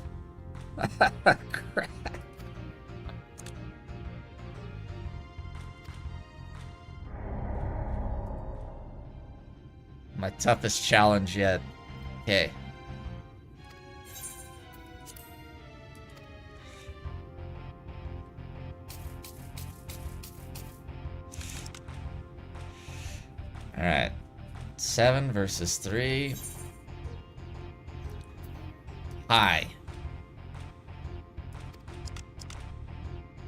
Crap. My toughest challenge yet. Okay. Alright. 7 versus 3. Hi.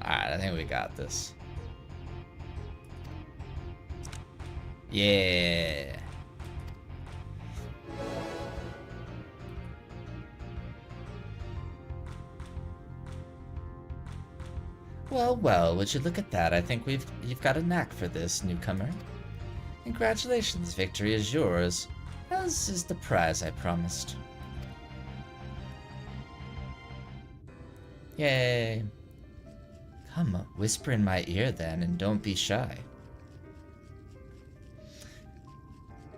Alright, I think we got this. Yeah. Well, well, would you look at that? I think you've got a knack for this, newcomer. Congratulations, victory is yours, as is the prize I promised. Yay. Come, whisper in my ear then, and don't be shy.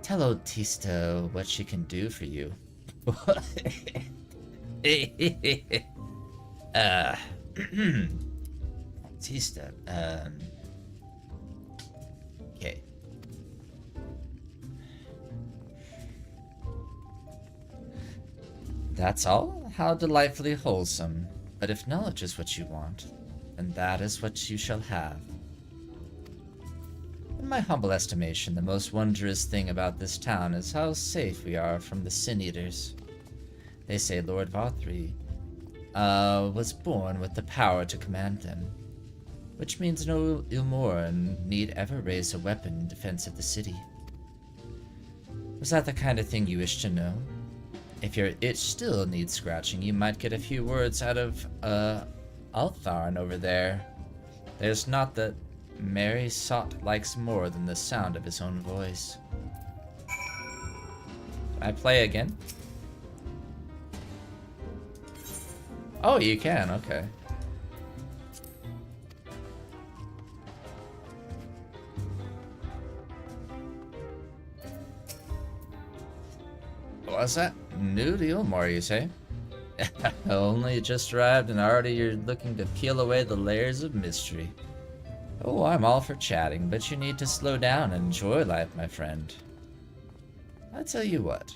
Tell old Tista what she can do for you. Tista, okay. That's all? How delightfully wholesome. But if knowledge is what you want, then that is what you shall have. In my humble estimation, the most wondrous thing about this town is how safe we are from the Sin-Eaters. They say Lord Vothri was born with the power to command them, which means no Ilmoran need ever raise a weapon in defense of the city. Was that the kind of thing you wish to know? If your itch still needs scratching, you might get a few words out of, Altharn over there. There's not that Mary Sot likes more than the sound of his own voice. Can I play again? Oh, you can, okay. What's that? New to Ilmore, you say? Only just arrived and already you're looking to peel away the layers of mystery. Oh, I'm all for chatting, but you need to slow down and enjoy life, my friend. I tell you what,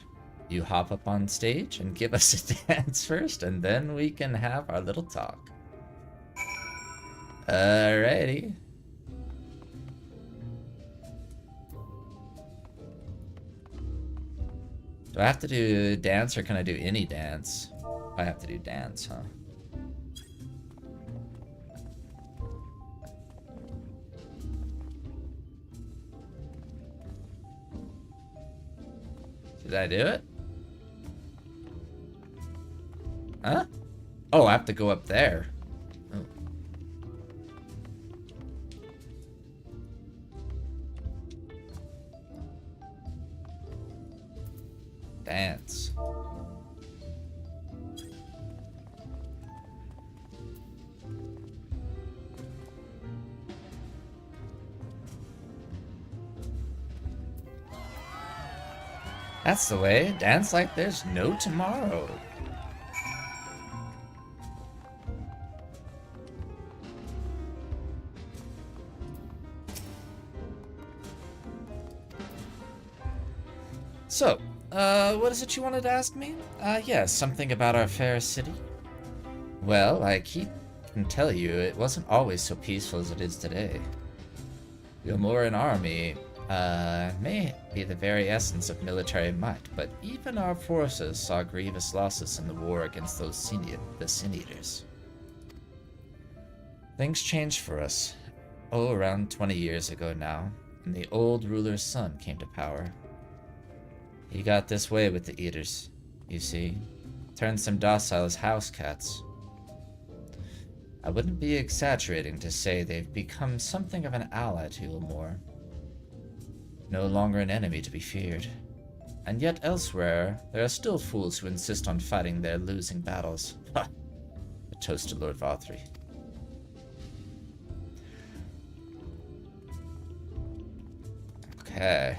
you hop up on stage and give us a dance first, and then we can have our little talk. Alrighty. Do I have to do dance or can I do any dance? I have to do dance, huh? Did I do it? Huh? Oh, I have to go up there. Oh. Dance. That's the way. Dance like there's no tomorrow. So, what is it you wanted to ask me? Yes, something about our fair city. Well, I can tell you, it wasn't always so peaceful as it is today. Gilmore and army, may be the very essence of military might, but even our forces saw grievous losses in the war against the Sin Eaters. Things changed for us. Oh, around 20 years ago now, when the old ruler's son came to power. He got this way with the Eaters, you see. Turned some docile as house cats. I wouldn't be exaggerating to say they've become something of an ally to Gilmore. No longer an enemy to be feared. And yet elsewhere, there are still fools who insist on fighting their losing battles. Ha! A toast to Lord Vothry. Okay.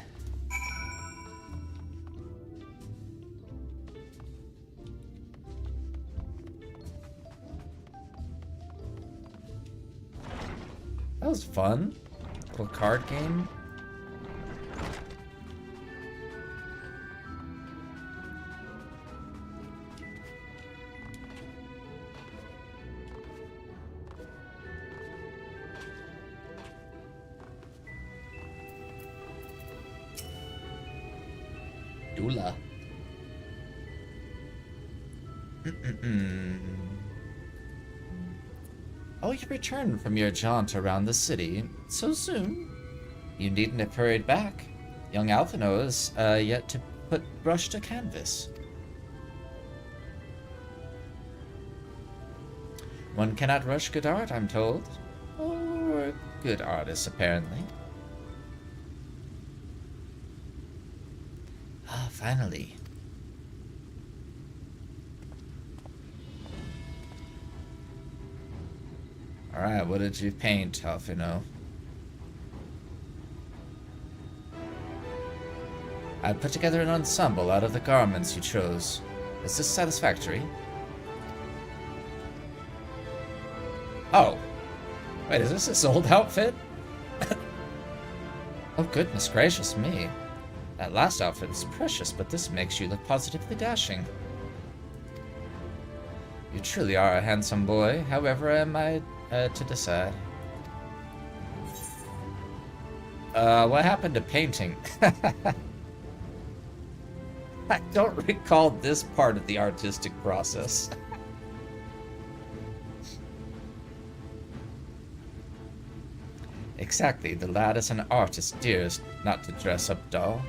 That was fun. Little card game. Dula. Oh, you returned from your jaunt around the city so soon? You needn't have hurried back. Young Alphino is yet to put brush to canvas. One cannot rush good art, I'm told. Or good artists, apparently. Ah, finally. Alright, what did you paint, Alphino? I put together an ensemble out of the garments you chose. Is this satisfactory? Oh. Wait, is this his old outfit? Oh, goodness gracious me. That last outfit is precious, but this makes you look positively dashing. You truly are a handsome boy. However, am I to decide? What happened to painting? I don't recall this part of the artistic process. Exactly, the lad is an artist, dearest, not to dress up dull.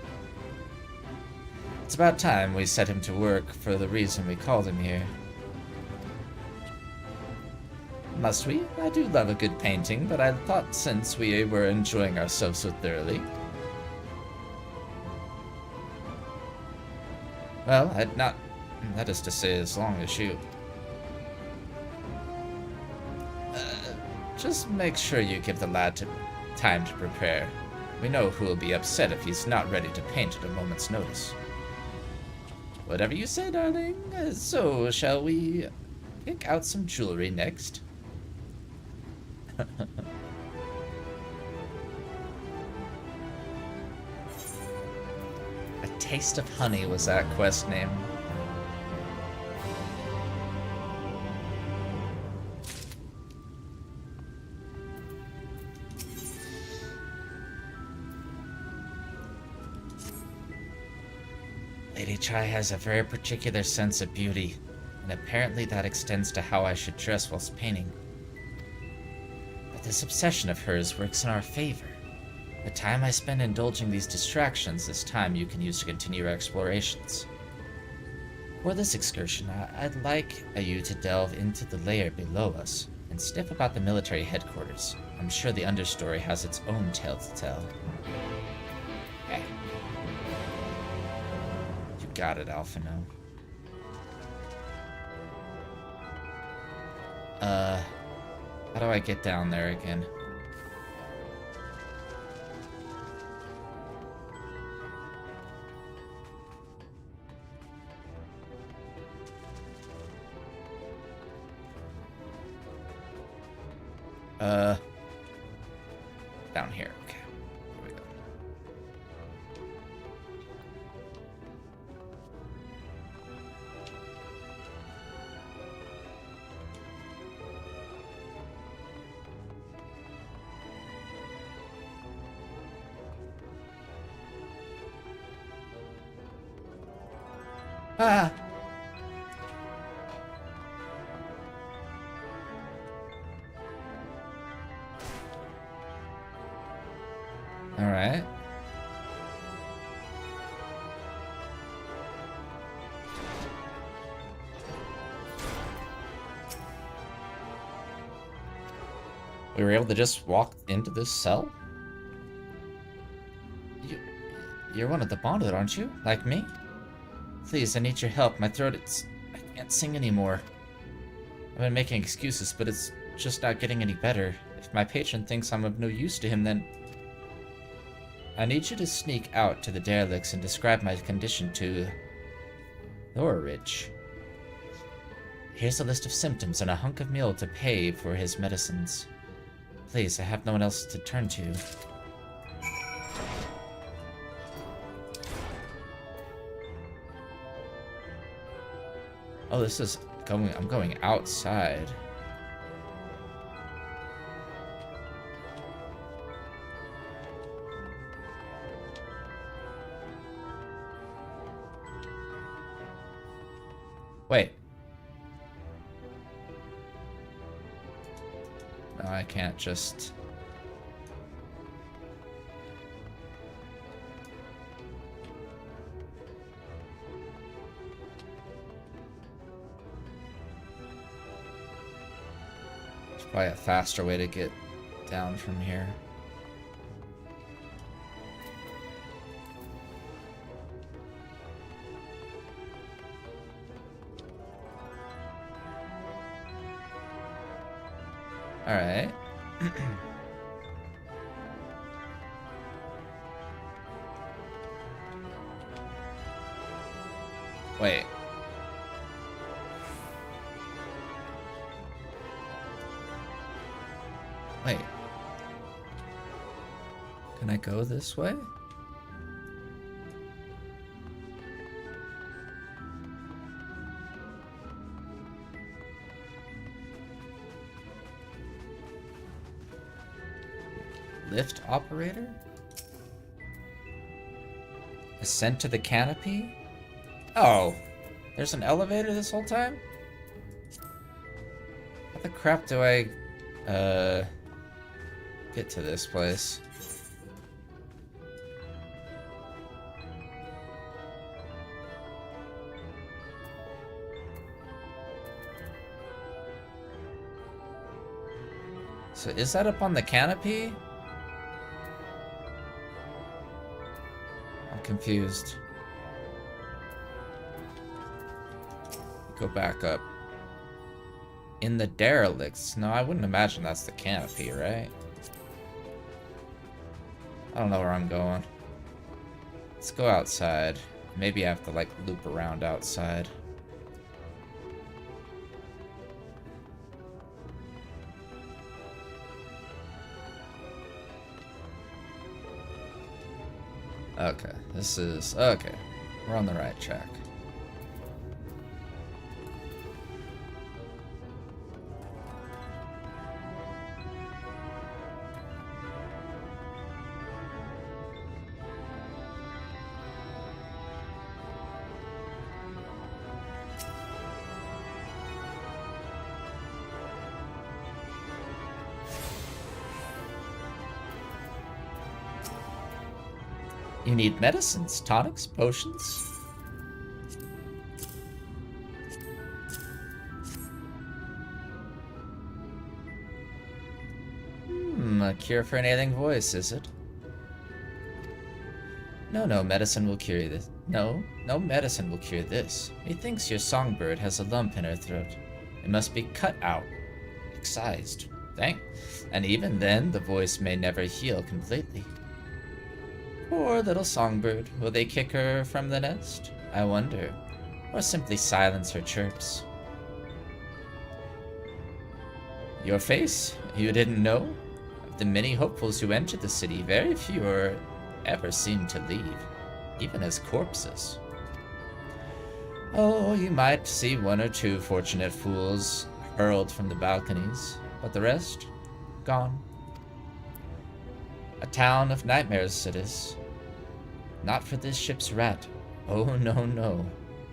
It's about time we set him to work for the reason we called him here. Must we? I do love a good painting, but I thought since we were enjoying ourselves so thoroughly. Well, I'd not... That is to say, as long as you... just make sure you give the lad time to prepare. We know who will be upset if he's not ready to paint at a moment's notice. Whatever you say, darling. So, shall we pick out some jewelry next? A Taste of Honey was that quest name. Lady Chai has a very particular sense of beauty. and apparently that extends to how I should dress whilst painting. But this obsession of hers works in our favor. The time I spend indulging these distractions is time you can use to continue your explorations. For this excursion, I'd like you to delve into the layer below us and sniff about the military headquarters. I'm sure the understory has its own tale to tell. Okay. You got it, Alphino. How do I get down there again? Down here. Okay. Here we go. Ah! Alright. We were able to just walk into this cell? You're one of the bonded, aren't you? Like me? Please, I need your help. My throat, I can't sing anymore. I've been making excuses, but it's just not getting any better. If my patron thinks I'm of no use to him, then I need you to sneak out to the derelicts and describe my condition to Thorridge. Here's a list of symptoms and a hunk of meal to pay for his medicines. Please, I have no one else to turn to. Oh, this is going... I'm going outside. Wait. No, I can't just... There's probably a faster way to get down from here. Alright. Wait. Wait. Can I go this way? Lift operator? Ascent to the canopy? Oh, there's an elevator this whole time? How the crap do I, get to this place? So is that up on the canopy? I'm confused. Go back up. In the derelicts? No, I wouldn't imagine that's the canopy, right? I don't know where I'm going. Let's go outside. Maybe I have to, like, loop around outside. Okay, this is... okay. We're on the right track. You need medicines, tonics, potions? A cure for an ailing voice, is it? No medicine will cure this. No medicine will cure this. Methinks your songbird has a lump in her throat. It must be cut out, excised. And even then, the voice may never heal completely. Poor little songbird. Will they kick her from the nest? I wonder. Or simply silence her chirps. Your face? You didn't know? Of the many hopefuls who entered the city, very few are ever seen to leave, even as corpses. Oh, you might see one or two fortunate fools hurled from the balconies, but the rest, gone. A town of nightmares it is. Not for this ship's rat. Oh, no.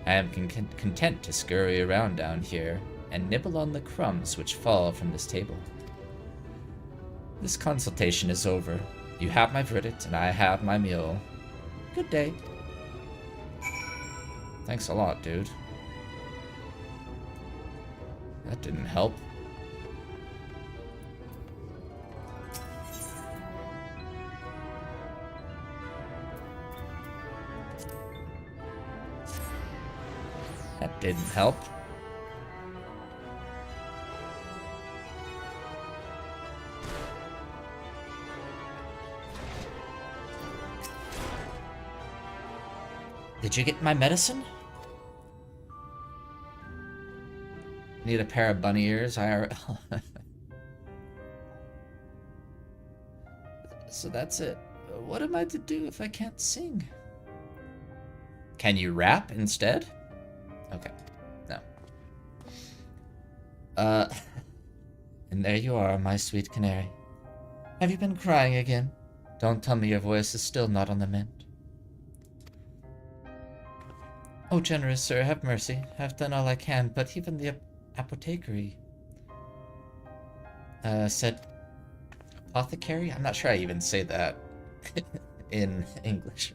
I am content to scurry around down here and nibble on the crumbs which fall from this table. This consultation is over. You have my verdict, and I have my meal. Good day. Thanks a lot, dude. That didn't help. That didn't help. Did you get my medicine? Need a pair of bunny ears, IRL. So that's it. What am I to do if I can't sing? Can you rap instead? Okay. No. And there you are, my sweet canary. Have you been crying again? Don't tell me your voice is still not on the mend. Oh, generous sir, have mercy. I've done all I can, but even the apothecary said... Apothecary? I'm not sure I even say that in English.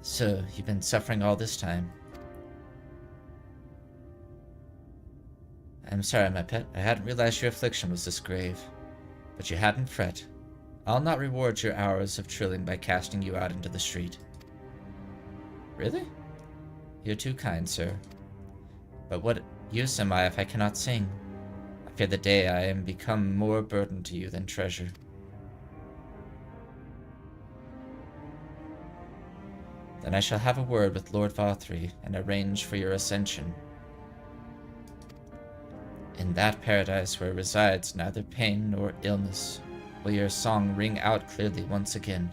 So, you've been suffering all this time. I'm sorry, my pet. I hadn't realized your affliction was this grave. But you hadn't fret. I'll not reward your hours of trilling by casting you out into the street. Really? You're too kind, sir. But what use am I if I cannot sing? I fear the day I am become more burden to you than treasure. Then I shall have a word with Lord Valthree and arrange for your ascension. In that paradise where resides neither pain nor illness, will your song ring out clearly once again.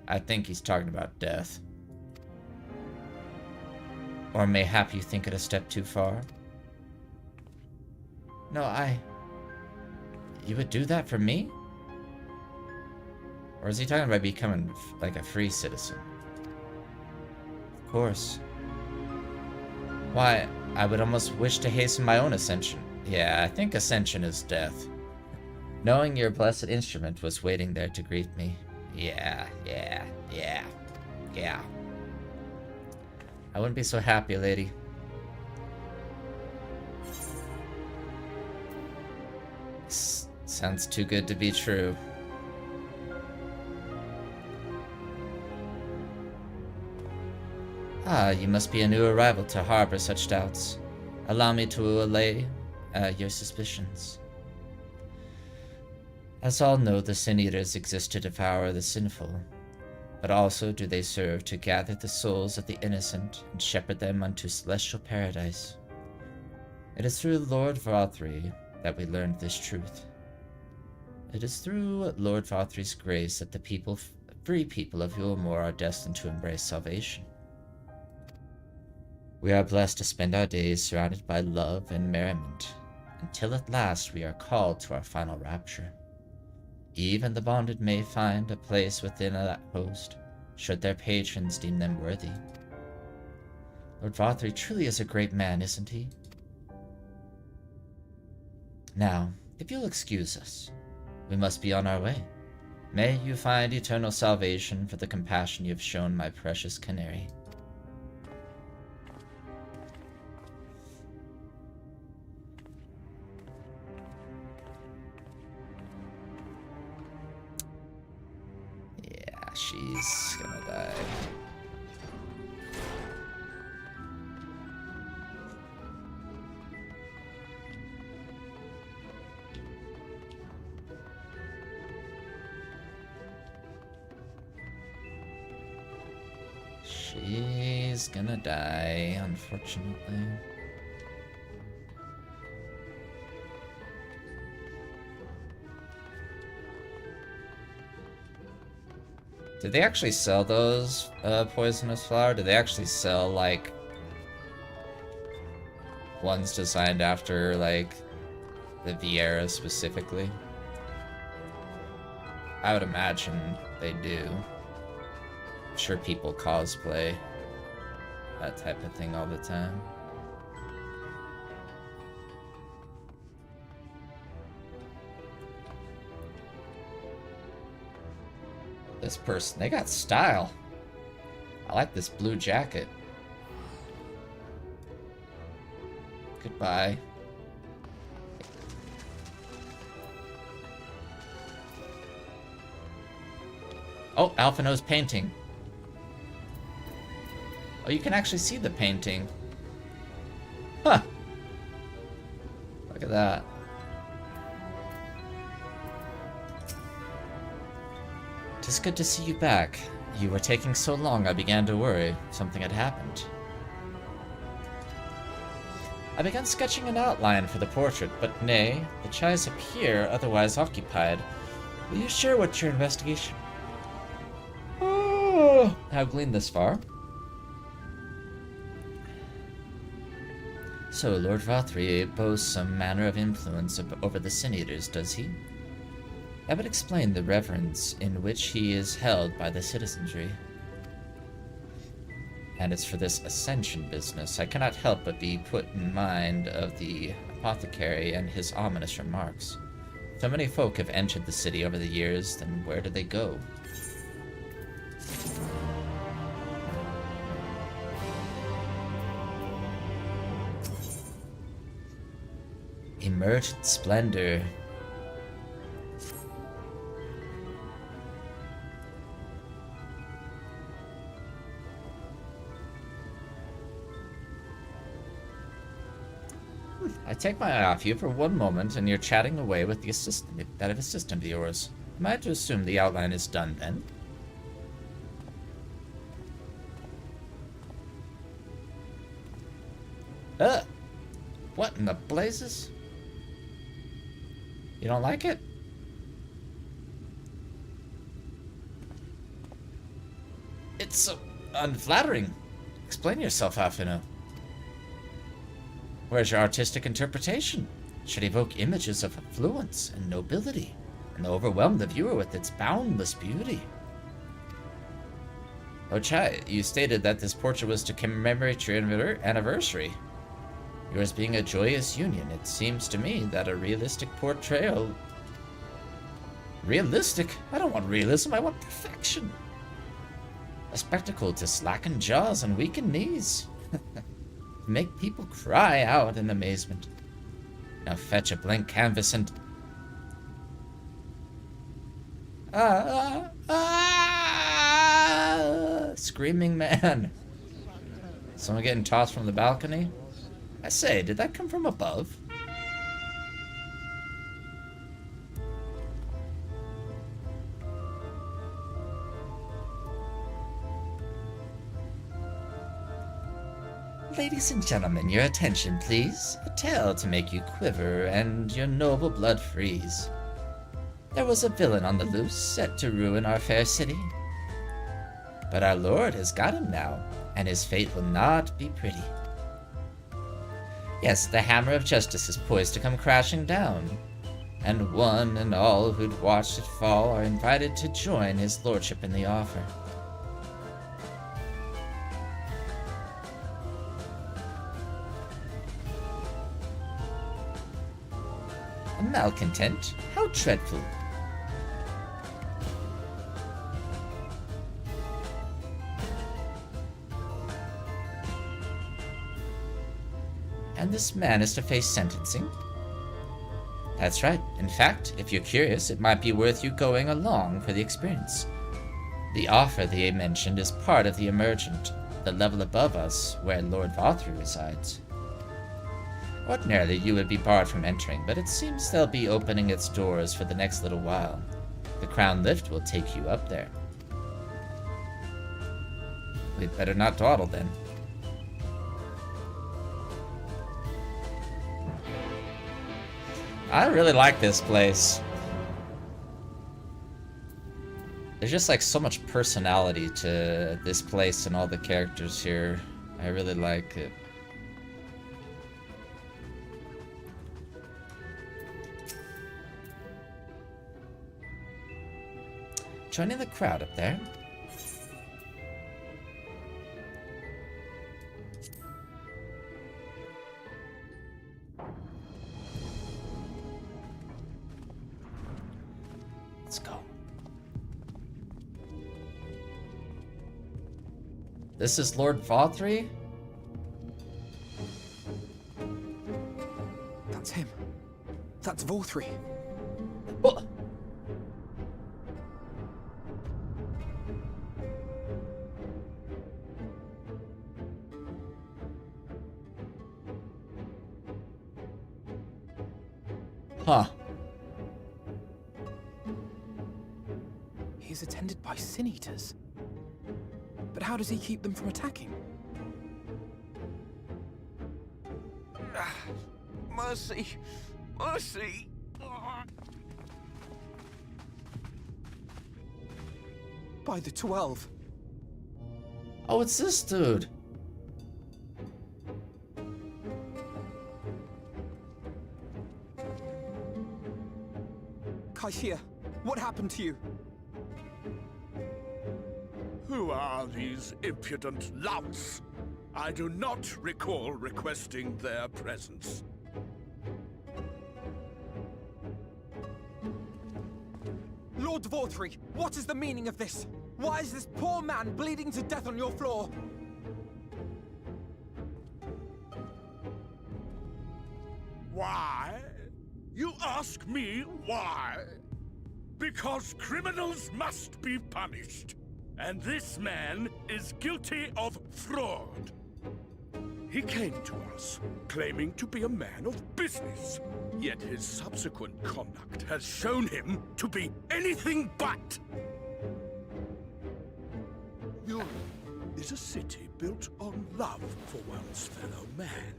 I think he's talking about death. Or mayhap you think it a step too far? No, You would do that for me? Or is he talking about becoming like a free citizen? Of course. Why, I would almost wish to hasten my own ascension. Yeah, I think ascension is death. Knowing your blessed instrument was waiting there to greet me. Yeah. I wouldn't be so happy, lady. Sounds too good to be true. Ah, you must be a new arrival to harbor such doubts. Allow me to allay your suspicions. As all know, the Sin Eaters exist to devour the sinful, but also do they serve to gather the souls of the innocent and shepherd them unto celestial paradise. It is through Lord Valthree that we learned this truth. It is through Lord Valthree's grace that the free people of Yulmore are destined to embrace salvation. We are blessed to spend our days surrounded by love and merriment, until at last we are called to our final rapture. Even the bonded may find a place within that host, should their patrons deem them worthy. Lord Valthree truly is a great man, isn't he? Now, if you'll excuse us, We must be on our way. May you find eternal salvation for the compassion you have shown my precious canary. Yeah, she's gonna die. She's gonna die, unfortunately. Did they actually sell those poisonous flower? Did they actually sell like ones designed after like the Vieira specifically? I would imagine they do. I'm sure people cosplay that type of thing all the time. This person, they got style. I like this blue jacket. Goodbye. Oh, Alphino's painting. Oh, you can actually see the painting. Huh. Look at that. It's good to see you back. You were taking so long I began to worry something had happened. I began sketching an outline for the portrait, but nay, the eyes appear otherwise occupied. Will you share what your investigation? Oh, have gleaned this far. So, Lord Valtteri boasts some manner of influence over the Sin Eaters, does he? That would explain the reverence in which he is held by the citizenry. And it's for this ascension business I cannot help but be put in mind of the apothecary and his ominous remarks. So many folk have entered the city over the years, then where do they go? Emergent splendor. I take my eye off you for one moment, and you're chatting away with the assistant of yours. Am I to assume the outline is done then? What in the blazes? You don't like it? It's so unflattering. Explain yourself, Alphino. Where's your artistic interpretation? It should evoke images of affluence and nobility, and overwhelm the viewer with its boundless beauty. Oh, Chai, you stated that this portrait was to commemorate your anniversary. Yours being a joyous union, it seems to me that a realistic portrayal... Realistic? I don't want realism, I want perfection. A spectacle to slacken jaws and weaken knees. Make people cry out in amazement. Now fetch a blank canvas and... Screaming man. Someone getting tossed from the balcony? I say, did that come from above? Ladies and gentlemen, your attention, please. A tale to make you quiver and your noble blood freeze. There was a villain on the loose, set to ruin our fair city. But our Lord has got him now, and his fate will not be pretty. Yes, the hammer of justice is poised to come crashing down, and one and all who'd watched it fall are invited to join his lordship in the offer. A malcontent? How dreadful. And this man is to face sentencing? That's right. In fact, if you're curious, it might be worth you going along for the experience. The offer they mentioned is part of the Emergent, the level above us, where Lord Valtteri resides. Ordinarily, you would be barred from entering, but it seems they'll be opening its doors for the next little while. The Crown Lift will take you up there. We'd better not dawdle then. I really like this place. There's just like so much personality to this place and all the characters here. I really like it. Joining the crowd up there. Let's go. This is Lord Valtteri? That's him. That's Valtteri. Oh. Huh. He's attended by sin eaters. But how does he keep them from attacking? Mercy! Mercy! By the 12. Oh, it's this dude. Kaishia, what happened to you? Who are these impudent louts? I do not recall requesting their presence. Lord Valtteri, what is the meaning of this? Why is this poor man bleeding to death on your floor? Why? You ask me why? Because criminals must be punished. And this man is guilty of fraud. He came to us, claiming to be a man of business. Yet his subsequent conduct has shown him to be anything but. Yuri is a city built on love for one's fellow man.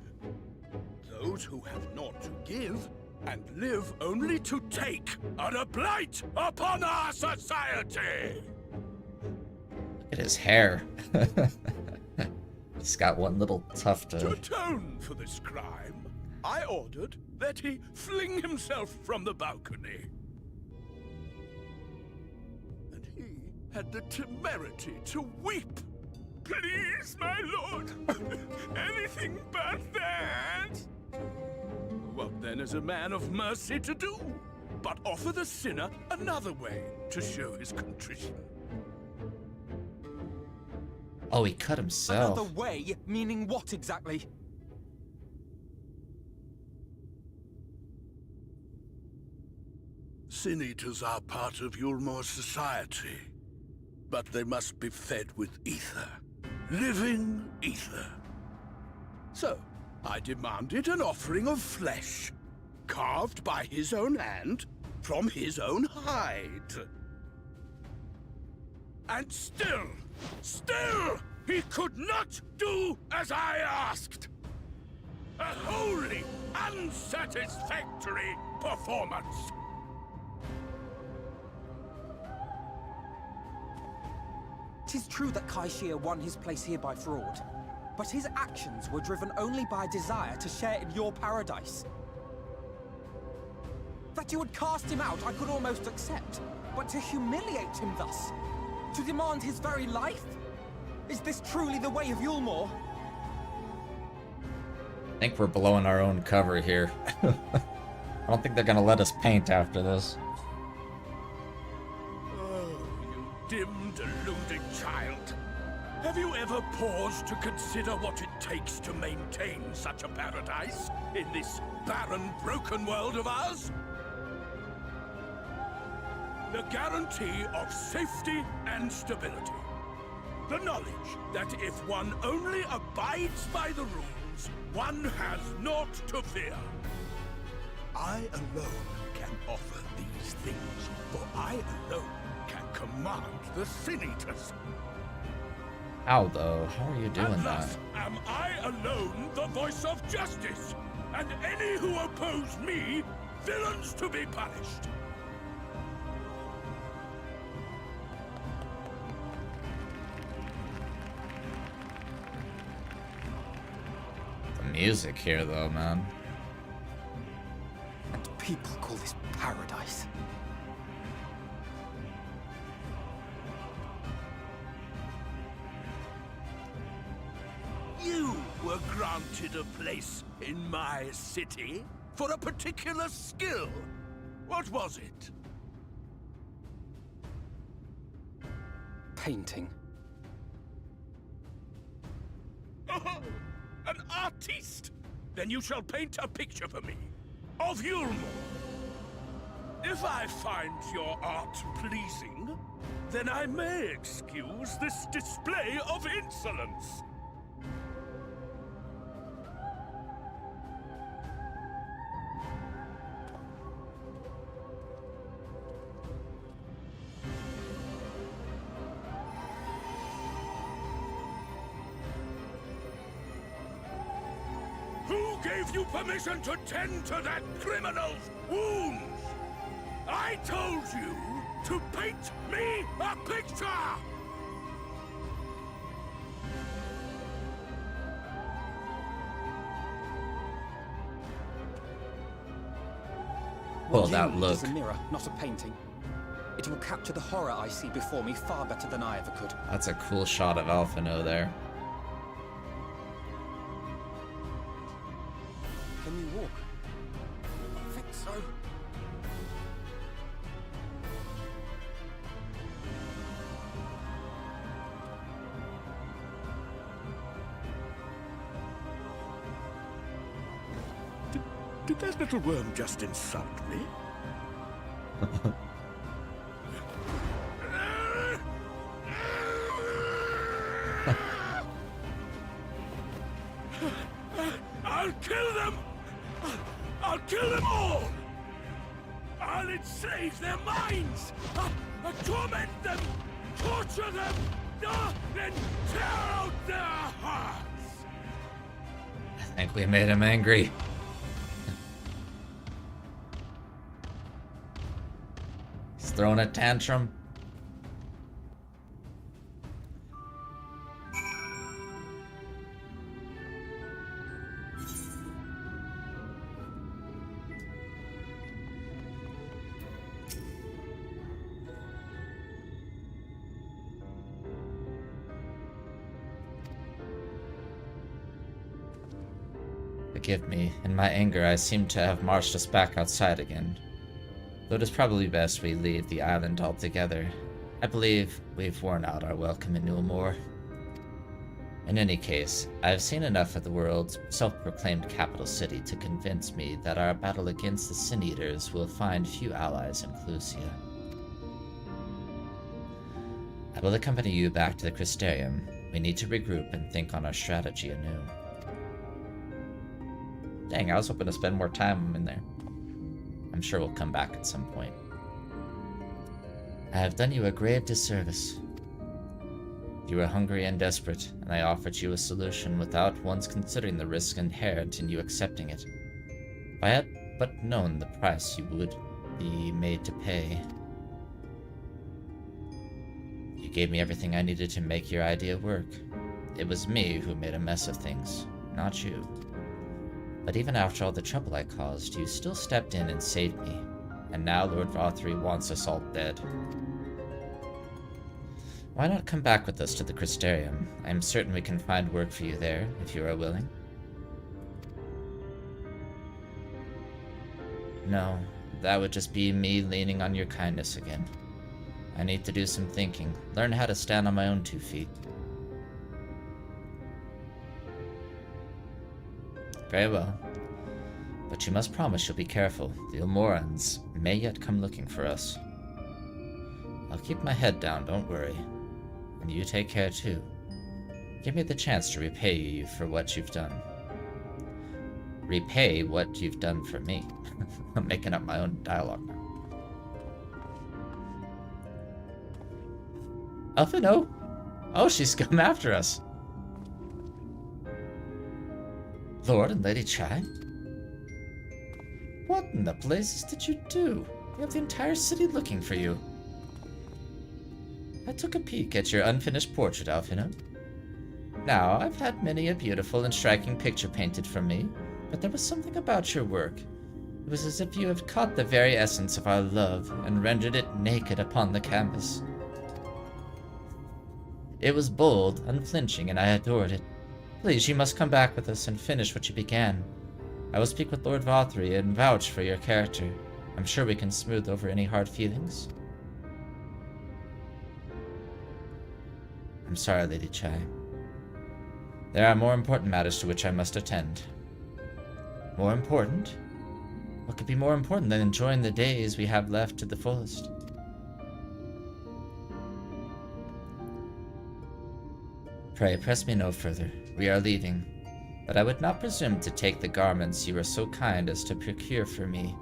Those who have naught to give and live only to take are a blight upon our society. Look at his hair. He's got one little tuft To of... atone for this crime, I ordered that he fling himself from the balcony. And he had the temerity to weep. Please, my lord, anything but that. What then is a man of mercy to do? But offer the sinner another way to show his contrition. Oh, he cut himself. Another way, meaning what exactly? Sin eaters are part of Yulmor's society, but they must be fed with ether. Living ether. So, I demanded an offering of flesh, carved by his own hand, from his own hide. And still, he could not do as I asked. A wholly unsatisfactory performance. Tis true that Kaishia won his place here by fraud, but his actions were driven only by a desire to share in your paradise. That you would cast him out, I could almost accept, but to humiliate him thus, to demand his very life? Is this truly the way of Yulmor? I think we're blowing our own cover here. I don't think they're gonna let us paint after this. Oh, you dim, deluded child. Have you ever paused to consider what it takes to maintain such a paradise in this barren, broken world of ours? The guarantee of safety and stability. The knowledge that if one only abides by the rules, one has naught to fear. I alone can offer these things, for I alone can command the Sin Eaters. How though? How are you doing And that? thus am I alone the voice of justice, and any who oppose me, villains to be punished. The music here though, man. And people call this paradise. You were granted a place in my city for a particular skill. What was it? Painting. Oh, an artiste! Then you shall paint a picture for me of Yulmore. If I find your art pleasing, then I may excuse this display of insolence. Who gave you permission to tend to that criminal's wounds? I told you to paint me a picture! Well, What you that need look. is a mirror, not a painting. It will capture the horror I see before me far better than I ever could. That's a cool shot of Alphino there. Can you walk? I think so. Did that little worm just insult me? I'll kill them! I'll kill them all! I'll enslave their minds! I'll torment them! Torture them! Then tear out their hearts! I think we made him angry. He's throwing a tantrum. Forgive me. In my anger, I seem to have marched us back outside again. Though it is probably best we leave the island altogether. I believe we've worn out our welcome in Newmore. In any case, I have seen enough of the world's self-proclaimed capital city to convince me that our battle against the Sin Eaters will find few allies in Clusia. I will accompany you back to the Crystarium. We need to regroup and think on our strategy anew. Dang, I was hoping to spend more time in there. I'm sure we'll come back at some point. I have done you a grave disservice. You were hungry and desperate, and I offered you a solution without once considering the risk inherent in you accepting it. If I had but known the price you would be made to pay. You gave me everything I needed to make your idea work. It was me who made a mess of things, not you. But even after all the trouble I caused, you still stepped in and saved me. And now Lord Vothri wants us all dead. Why not come back with us to the Crystarium? I am certain we can find work for you there, if you are willing. No, that would just be me leaning on your kindness again. I need to do some thinking, learn how to stand on my own 2 feet. Very well. But you must promise you'll be careful. The Ilmorans may yet come looking for us. I'll keep my head down, don't worry. And you take care too. Give me the chance to repay you for what you've done. Repay what you've done for me. I'm making up my own dialogue now. Elfino? Oh, she's come after us. Lord and Lady Chai? What in the blazes did you do? You have the entire city looking for you. I took a peek at your unfinished portrait, Alfino. Now, I've had many a beautiful and striking picture painted from me, but there was something about your work. It was as if you had caught the very essence of our love and rendered it naked upon the canvas. It was bold, unflinching, and I adored it. Please, you must come back with us and finish what you began. I will speak with Lord Valtteri and vouch for your character. I'm sure we can smooth over any hard feelings. I'm sorry, Lady Chai. There are more important matters to which I must attend. More important? What could be more important than enjoying the days we have left to the fullest? Pray, press me no further. We are leaving. But I would not presume to take the garments you were so kind as to procure for me.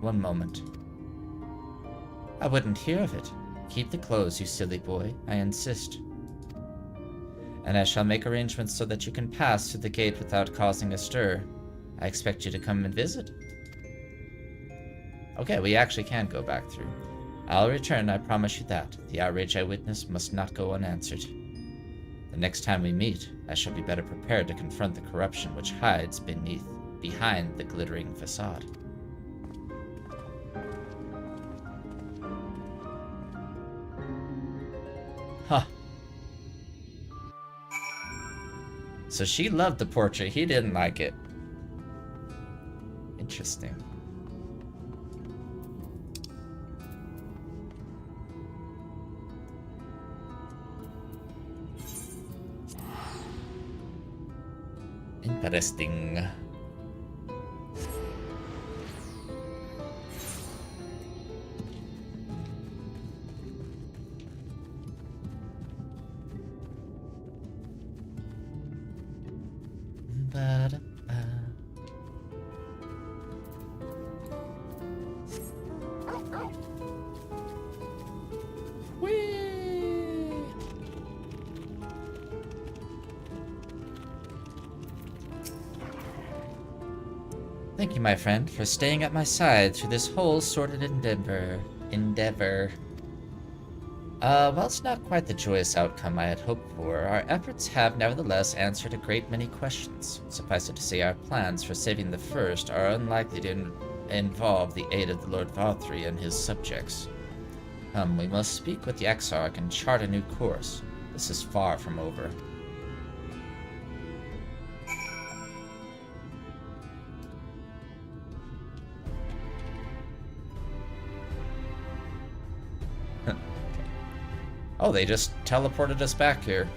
One moment. I wouldn't hear of it. Keep the clothes, you silly boy. I insist. And I shall make arrangements so that you can pass through the gate without causing a stir. I expect you to come and visit. Okay, we actually can go back through. I'll return, I promise you that. The outrage I witnessed must not go unanswered. The next time we meet, I shall be better prepared to confront the corruption which hides behind the glittering facade. Huh. So she loved the portrait, he didn't like it. Interesting. Interesting. Thank you, my friend, for staying at my side through this whole sordid endeavor. While it's not quite the joyous outcome I had hoped for, our efforts have nevertheless answered a great many questions. Suffice it to say, our plans for saving the First are unlikely to involve the aid of the Lord Valtteri and his subjects. We must speak with the Exarch and chart a new course. This is far from over. Oh, they just teleported us back here.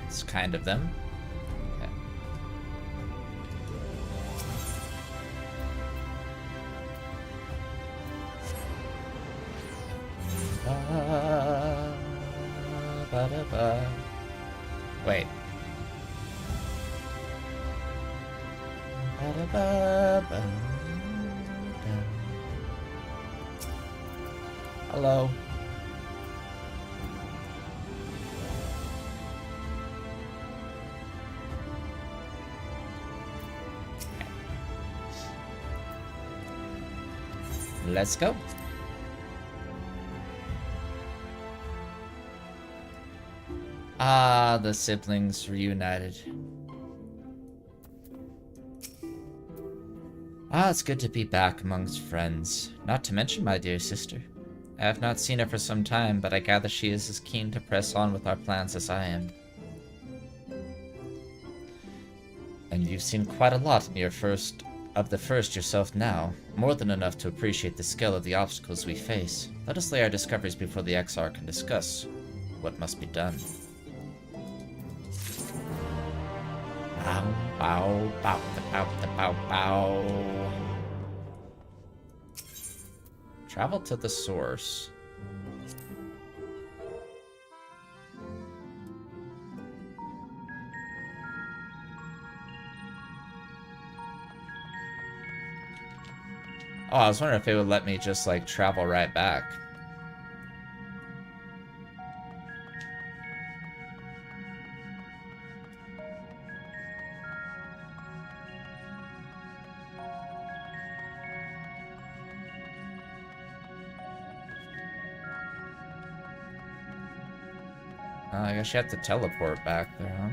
It's kind of them. Okay. Wait. Hello. Let's go. Ah, the siblings reunited. Ah, it's good to be back amongst friends. Not to mention my dear sister. I have not seen her for some time, but I gather she is as keen to press on with our plans as I am. And you've seen quite a lot in the first yourself now, more than enough to appreciate the scale of the obstacles we face. Let us lay our discoveries before the Exarch can discuss what must be done. Bow, bow, bow, bow, bow, bow. Travel to the source. Oh, I was wondering if it would let me just, like, travel right back. I guess you have to teleport back there, huh?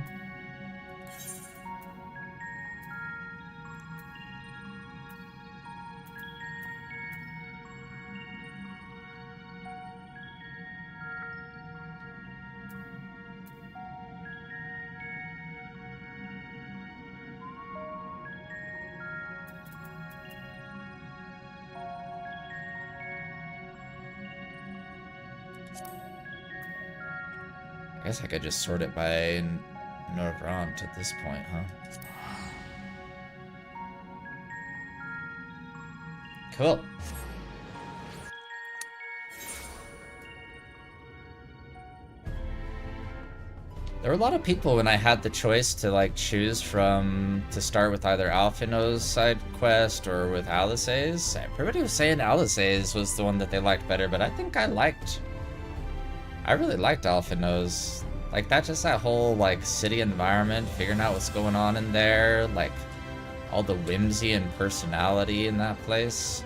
I guess I could just sort it by Norvrant at this point, huh? Cool. There were a lot of people when I had the choice to like choose from to start with either Alphinaud's side quest or with Alice's. Everybody was saying Alice's was the one that they liked better, but I think I really liked Alphinaud's. Like that whole like city environment, figuring out what's going on in there, like all the whimsy and personality in that place.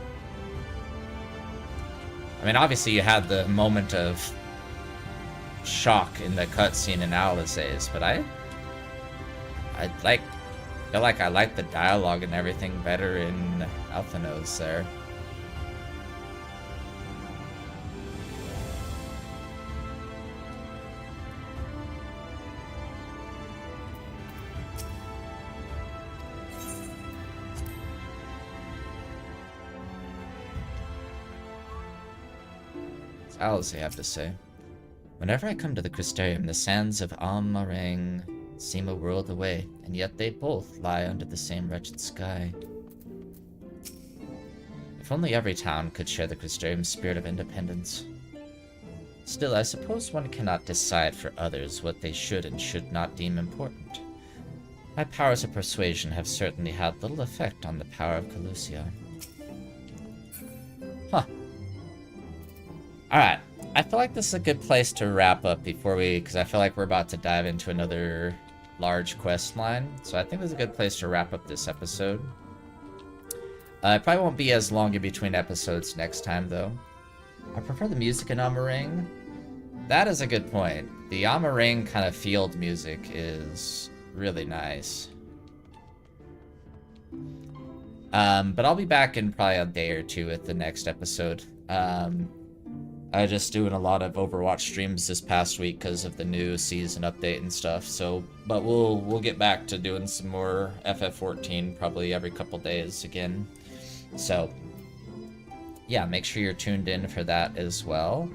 I mean, obviously you had the moment of shock in the cutscene in Alice's, but I feel like I like the dialogue and everything better in Alphinaud's there. What's Alice have to say? Whenever I come to the Crystarium, the sands of Amarang seem a world away, and yet they both lie under the same wretched sky. If only every town could share the Crystarium's spirit of independence. Still, I suppose one cannot decide for others what they should and should not deem important. My powers of persuasion have certainly had little effect on the power of Calusia. Huh. Alright. I feel like this is a good place to wrap up because I feel like we're about to dive into another large quest line. So I think this is a good place to wrap up this episode. It probably won't be as long in between episodes next time, though. I prefer the music in Amarang. That is a good point. The Amarang kind of field music is really nice. But I'll be back in probably a day or two with the next episode. I was just doing a lot of Overwatch streams this past week because of the new season update and stuff. So, but we'll get back to doing some more FF14 probably every couple days again. So, yeah, make sure you're tuned in for that as well.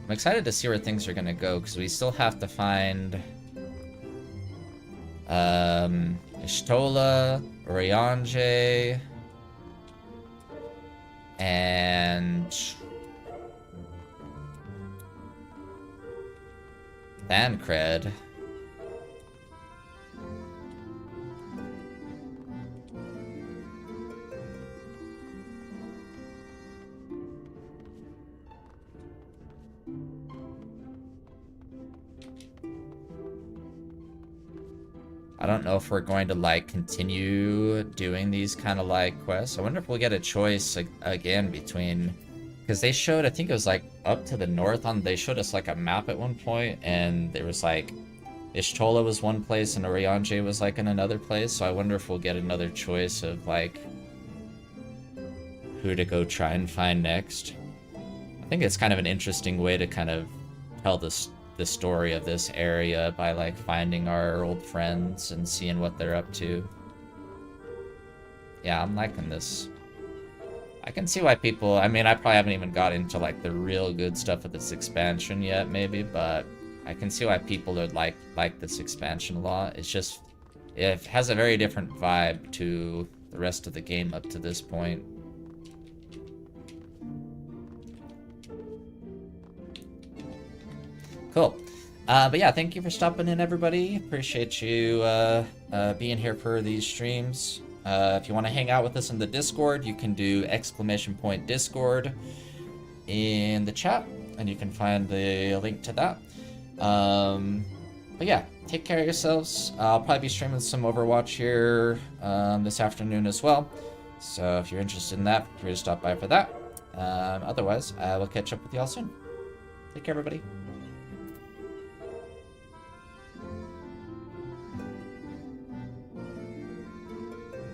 I'm excited to see where things are gonna go because we still have to find Y'shtola, Urianger, and Thancred. I don't know if we're going to like continue doing these kind of like quests. I wonder if we'll get a choice again between, because they showed, I think it was like up to the north they showed us like a map at one point, and there was like Y'shtola was one place and Urianger was like in another place. So I wonder if we'll get another choice of like who to go try and find next. I think it's kind of an interesting way to kind of tell the story of this area by like finding our old friends and seeing what they're up to. Yeah, I'm liking this. I can see why people, I mean, I probably haven't even got into like the real good stuff of this expansion yet, maybe, but I can see why people would like this expansion a lot. It's just, it has a very different vibe to the rest of the game up to this point. Cool. But yeah, thank you for stopping in, everybody. Appreciate you being here for these streams. If you want to hang out with us in the Discord, you can do !Discord in the chat, and you can find the link to that. But yeah, take care of yourselves. I'll probably be streaming some Overwatch here this afternoon as well. So if you're interested in that, feel free to stop by for that. Otherwise, I will catch up with y'all soon. Take care, everybody.